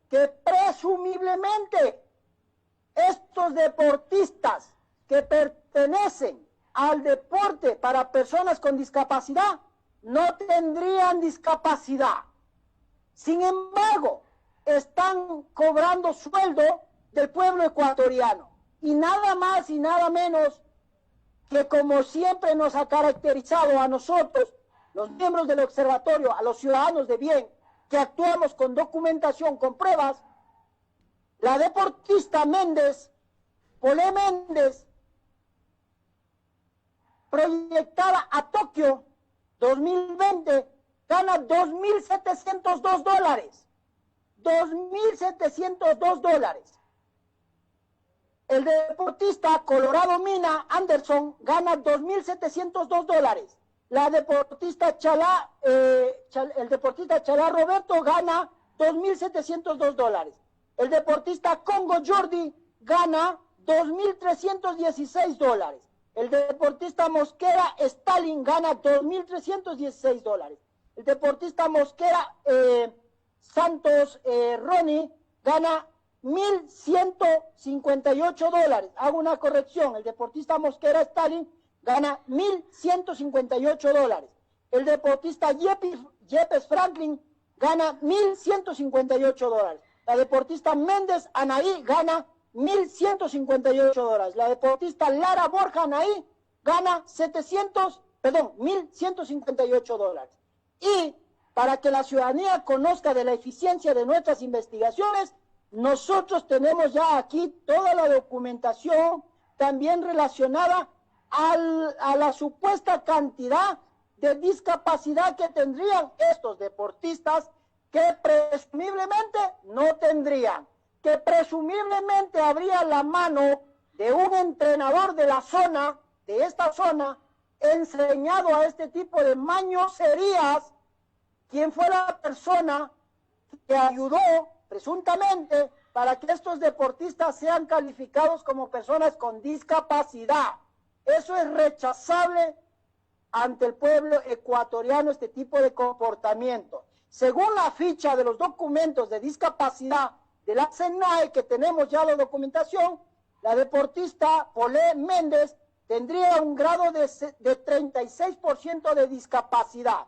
estos deportistas que pertenecen al deporte para personas con discapacidad no tendrían discapacidad. Sin embargo, están cobrando sueldo del pueblo ecuatoriano. Y nada más y nada menos que, como siempre nos ha caracterizado a nosotros, los miembros del observatorio, a los ciudadanos de bien, que actuamos con documentación, con pruebas, la deportista Méndez, Polé Méndez, proyectada a Tokio 2020, gana $2.702. $2.702. El deportista Colorado Mina Anderson gana $2.702. La deportista Chalá, el deportista Chalá Roberto gana $2.702. El deportista Congo Jordi gana $2.316. El deportista Mosquera Stalin gana $2.316. El deportista Mosquera Santos Ronnie gana $1.158. Hago una corrección. El deportista Mosquera Stalin gana $1.158. El deportista Yepes Franklin gana $1.158. La deportista Méndez Anaí gana $1.158. La deportista Lara Borja Anaí gana $1.158. Y para que la ciudadanía conozca de la eficiencia de nuestras investigaciones, nosotros tenemos ya aquí toda la documentación también relacionada a la supuesta cantidad de discapacidad que tendrían estos deportistas que presumiblemente no tendrían, que presumiblemente habría la mano de un entrenador de la zona, de esta zona, enseñado a este tipo de mañoserías, quien fue la persona que ayudó presuntamente para que estos deportistas sean calificados como personas con discapacidad. Eso es rechazable ante el pueblo ecuatoriano, este tipo de comportamiento. Según la ficha de los documentos de discapacidad de la SENAE, que tenemos ya la documentación, la deportista Polé Méndez tendría un grado de 36% de discapacidad.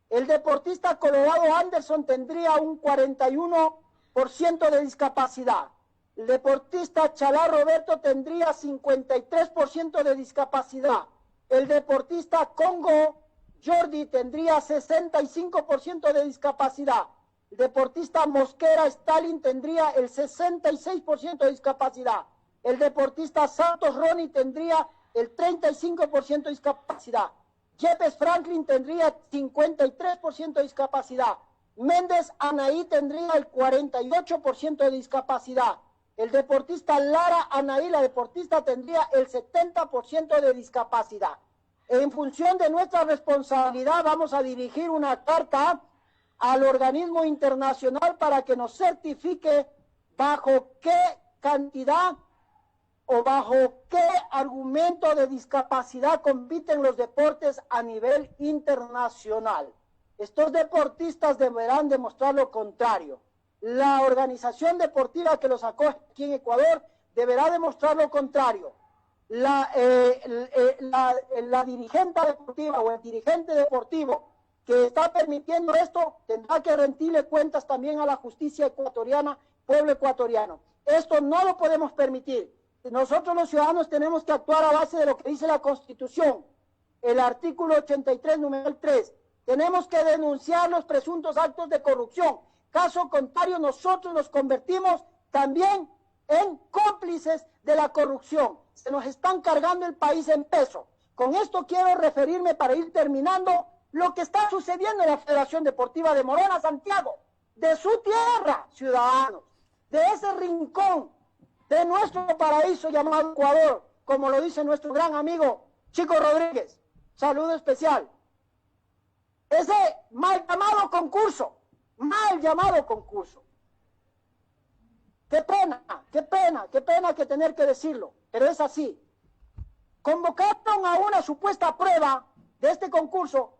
El deportista Colorado Anderson tendría un 41% de discapacidad. El deportista Chalá Roberto tendría 53% de discapacidad. El deportista Congo Jordi tendría 65% de discapacidad. El deportista Mosquera Stalin tendría el 66% de discapacidad. El deportista Santos Ronnie tendría el 35% de discapacidad. Jepes Franklin tendría 53% de discapacidad. Méndez Anaí tendría el 48% de discapacidad. El deportista Lara Anaí, la deportista, tendría el 70% de discapacidad. En función de nuestra responsabilidad, vamos a dirigir una carta al organismo internacional para que nos certifique bajo qué cantidad o bajo qué argumento de discapacidad compiten los deportes a nivel internacional. Estos deportistas deberán demostrar lo contrario. La organización deportiva que los acoge aquí en Ecuador deberá demostrar lo contrario. La dirigente deportiva o el dirigente deportivo que está permitiendo esto tendrá que rendirle cuentas también a la justicia ecuatoriana, pueblo ecuatoriano. Esto no lo podemos permitir. Nosotros los ciudadanos tenemos que actuar a base de lo que dice la Constitución, el artículo 83, número 3. Tenemos que denunciar los presuntos actos de corrupción. Caso contrario, nosotros nos convertimos también en cómplices de la corrupción. Se nos están cargando el país en peso. Con esto quiero referirme, para ir terminando, lo que está sucediendo en la Federación Deportiva de Morona, Santiago, de su tierra, ciudadanos, de ese rincón de nuestro paraíso llamado Ecuador, como lo dice nuestro gran amigo Chico Rodríguez. Saludo especial. Ese mal llamado concurso. Qué pena que tener que decirlo, pero es así. Convocaron a una supuesta prueba de este concurso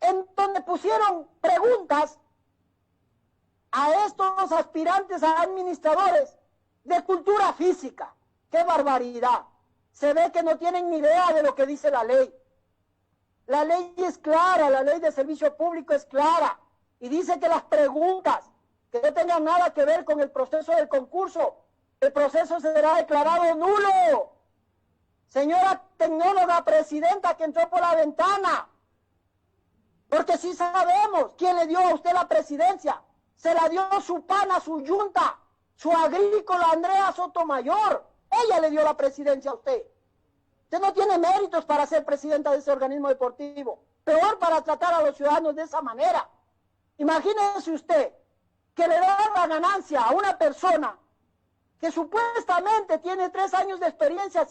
en donde pusieron preguntas a estos aspirantes a administradores de cultura física. ¡Qué barbaridad! Se ve que no tienen ni idea de lo que dice la ley. La ley es clara, la ley de servicio público es clara. Y dice que las preguntas que no tengan nada que ver con el proceso del concurso, el proceso será declarado nulo. Señora tecnóloga presidenta que entró por la ventana, porque sí sabemos quién le dio a usted la presidencia. Se la dio su pana, su yunta, su agrícola Andrea Sotomayor. Ella le dio la presidencia a usted. Usted no tiene méritos para ser presidenta de ese organismo deportivo. Peor para tratar a los ciudadanos de esa manera. Imagínese usted que le da la ganancia a una persona que supuestamente tiene 3 años de experiencia,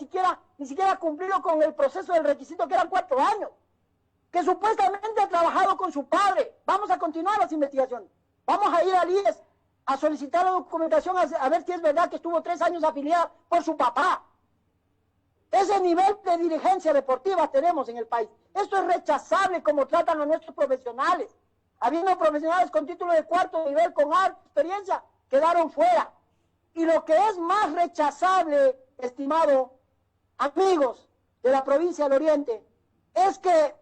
ni siquiera cumplido con el proceso del requisito, que eran 4 años, que supuestamente ha trabajado con su padre. Vamos a continuar las investigaciones. Vamos a ir al IES a solicitar la documentación, a ver si es verdad que estuvo 3 años afiliada por su papá. Ese nivel de dirigencia deportiva tenemos en el país. Esto es rechazable como tratan a nuestros profesionales. Habiendo profesionales con título de 4º nivel, con alta experiencia, quedaron fuera. Y lo que es más rechazable, estimado amigos de la provincia del Oriente, es que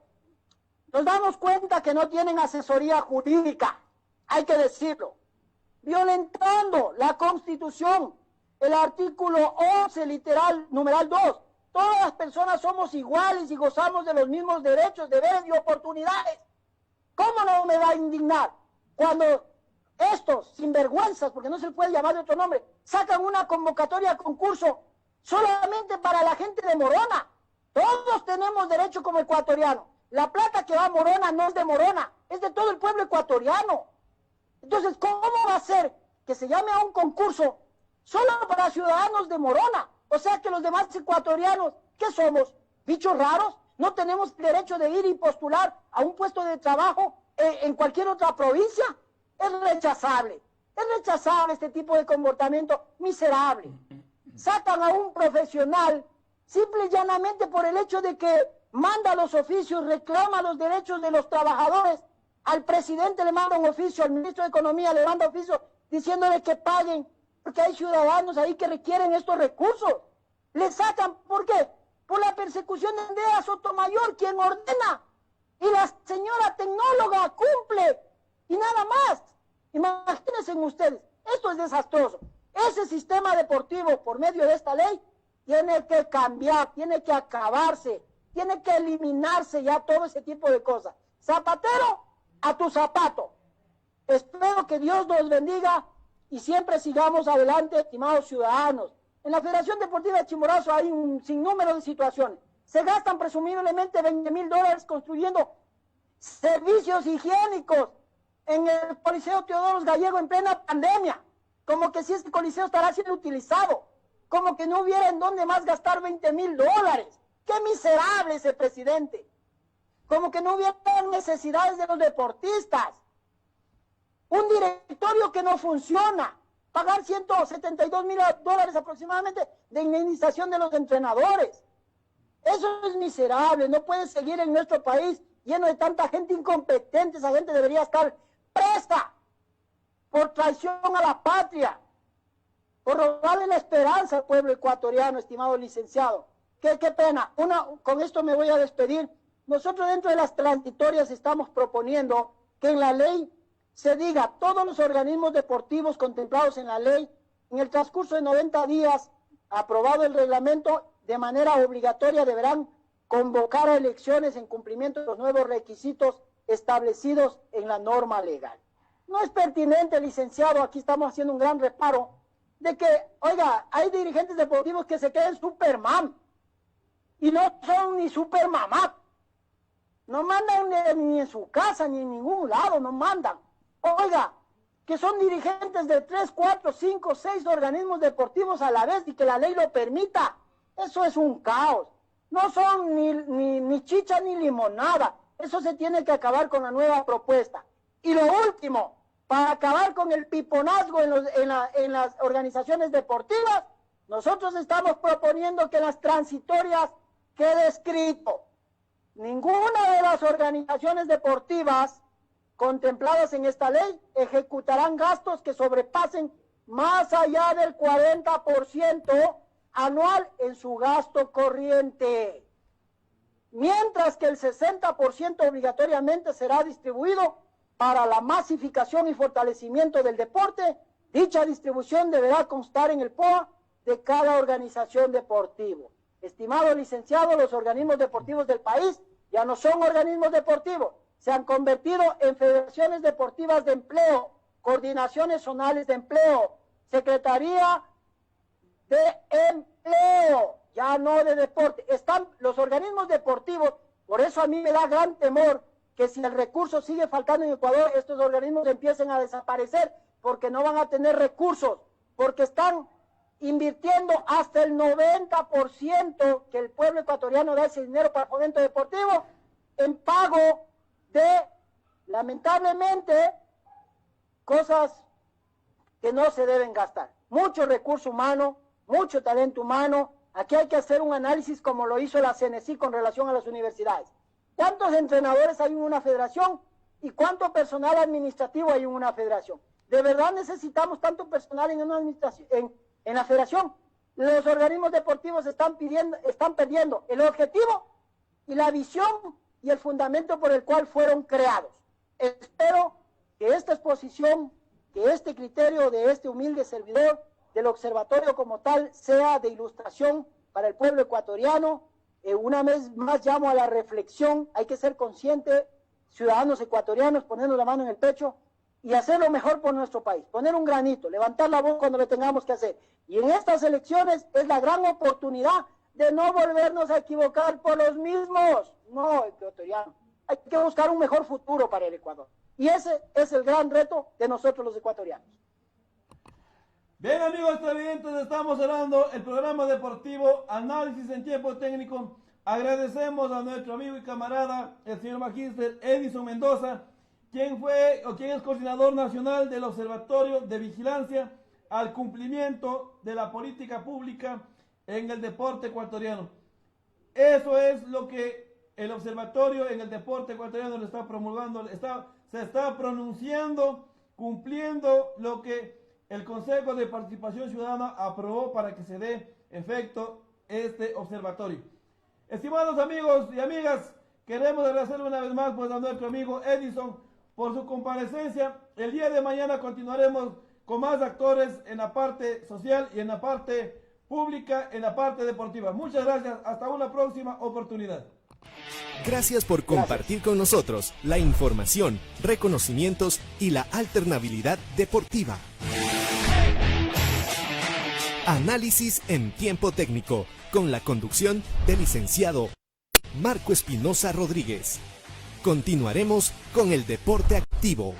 nos damos cuenta que no tienen asesoría jurídica, hay que decirlo, violentando la Constitución, el artículo 11, literal, numeral 2. Todas las personas somos iguales y gozamos de los mismos derechos, deberes y oportunidades. ¿Cómo no me va a indignar cuando estos sinvergüenzas, porque no se puede llamar de otro nombre, sacan una convocatoria a concurso solamente para la gente de Morona? Todos tenemos derecho como ecuatorianos, La plata que va a Morona no es de Morona, es de todo el pueblo ecuatoriano. Entonces, ¿cómo va a ser que se llame a un concurso solo para ciudadanos de Morona? O sea que los demás ecuatorianos, ¿qué somos? ¿Bichos raros? ¿No tenemos derecho de ir y postular a un puesto de trabajo en cualquier otra provincia? Es rechazable este tipo de comportamiento miserable. Sacan a un profesional simple y llanamente por el hecho de que manda los oficios, reclama los derechos de los trabajadores. Al presidente le manda un oficio, al ministro de Economía le manda oficio diciéndole que paguen, porque hay ciudadanos ahí que requieren estos recursos. Le sacan, ¿por qué? Por la persecución de Andrea Sotomayor, quien ordena, y la señora tecnóloga cumple, y nada más. Imagínense ustedes, esto es desastroso. Ese sistema deportivo, por medio de esta ley, tiene que cambiar, tiene que acabarse, tiene que eliminarse ya todo ese tipo de cosas. Zapatero, a tu zapato. Espero que Dios nos bendiga y siempre sigamos adelante, estimados ciudadanos. En la Federación Deportiva de Chimborazo hay un sinnúmero de situaciones. Se gastan presumiblemente $20,000 construyendo servicios higiénicos en el Coliseo Teodoro Gallego en plena pandemia. Como que si este coliseo estará siendo utilizado. Como que no hubiera en dónde más gastar $20,000. ¡Qué miserable ese presidente! Como que no hubiera necesidades de los deportistas. Un directorio que no funciona. Pagar $172,000 aproximadamente de indemnización de los entrenadores. Eso es miserable. No puede seguir en nuestro país lleno de tanta gente incompetente. Esa gente debería estar presa por traición a la patria, por robarle la esperanza al pueblo ecuatoriano, estimado licenciado. Qué pena. Con esto me voy a despedir. Nosotros dentro de las transitorias estamos proponiendo que en la ley se diga todos los organismos deportivos contemplados en la ley, en el transcurso de 90 días, aprobado el reglamento, de manera obligatoria deberán convocar a elecciones en cumplimiento de los nuevos requisitos establecidos en la norma legal. No es pertinente, licenciado, aquí estamos haciendo un gran reparo, de que, oiga, hay dirigentes deportivos que se creen Superman, y no son ni Supermamá. No mandan ni en su casa, ni en ningún lado, no mandan. Oiga, que son dirigentes de 3, 4, 5, 6 organismos deportivos a la vez y que la ley lo permita. Eso es un caos. No son ni chicha ni limonada. Eso se tiene que acabar con la nueva propuesta. Y lo último, para acabar con el piponazgo en las organizaciones deportivas, nosotros estamos proponiendo que las transitorias quede escrito. Ninguna de las organizaciones deportivas contempladas en esta ley ejecutarán gastos que sobrepasen más allá del 40% anual en su gasto corriente, mientras que el 60% obligatoriamente será distribuido para la masificación y fortalecimiento del deporte. Dicha distribución deberá constar en el POA de cada organización deportiva. Estimado licenciado, los organismos deportivos del país ya no son organismos deportivos, se han convertido en federaciones deportivas de empleo, coordinaciones zonales de empleo, secretaría de empleo, ya no de deporte. Están los organismos deportivos, por eso a mí me da gran temor que si el recurso sigue faltando en Ecuador, estos organismos empiecen a desaparecer porque no van a tener recursos, porque están invirtiendo hasta el 90% que el pueblo ecuatoriano da ese dinero para fomento deportivo en pago de, lamentablemente, cosas que no se deben gastar. Mucho recurso humano, mucho talento humano. Aquí hay que hacer un análisis como lo hizo la CNSI con relación a las universidades. ¿Cuántos entrenadores hay en una federación y cuánto personal administrativo hay en una federación? ¿De verdad necesitamos tanto personal en una administración, en la federación? Los organismos deportivos están perdiendo el objetivo y la visión y el fundamento por el cual fueron creados. Espero que esta exposición, que este criterio de este humilde servidor del observatorio como tal sea de ilustración para el pueblo ecuatoriano. Una vez más llamo a la reflexión. Hay que ser conscientes, ciudadanos ecuatorianos, ponernos la mano en el pecho y hacer lo mejor por nuestro país, poner un granito, levantar la voz cuando lo tengamos que hacer. Y en estas elecciones es la gran oportunidad de no volvernos a equivocar por los mismos. No, ecuatoriano. Hay que buscar un mejor futuro para el Ecuador. Y ese es el gran reto de nosotros los ecuatorianos. Bien, amigos televidentes, estamos cerrando el programa deportivo Análisis en Tiempo Técnico. Agradecemos a nuestro amigo y camarada, el señor Magíster Edison Mendoza, quien es coordinador nacional del Observatorio de Vigilancia al cumplimiento de la política pública en el deporte ecuatoriano. Eso es lo que el observatorio en el deporte ecuatoriano le está promulgando, se está pronunciando, cumpliendo lo que el Consejo de Participación Ciudadana aprobó para que se dé efecto este observatorio. Estimados amigos y amigas, queremos agradecerle una vez más pues, a nuestro amigo Edison por su comparecencia. El día de mañana continuaremos con más actores en la parte social y en la parte pública, en la parte deportiva. Muchas gracias, hasta una próxima oportunidad. Gracias por compartir con nosotros la información, reconocimientos y la alternabilidad deportiva. Análisis en Tiempo Técnico, con la conducción del licenciado Marco Espinosa Rodríguez. Continuaremos con el deporte activo.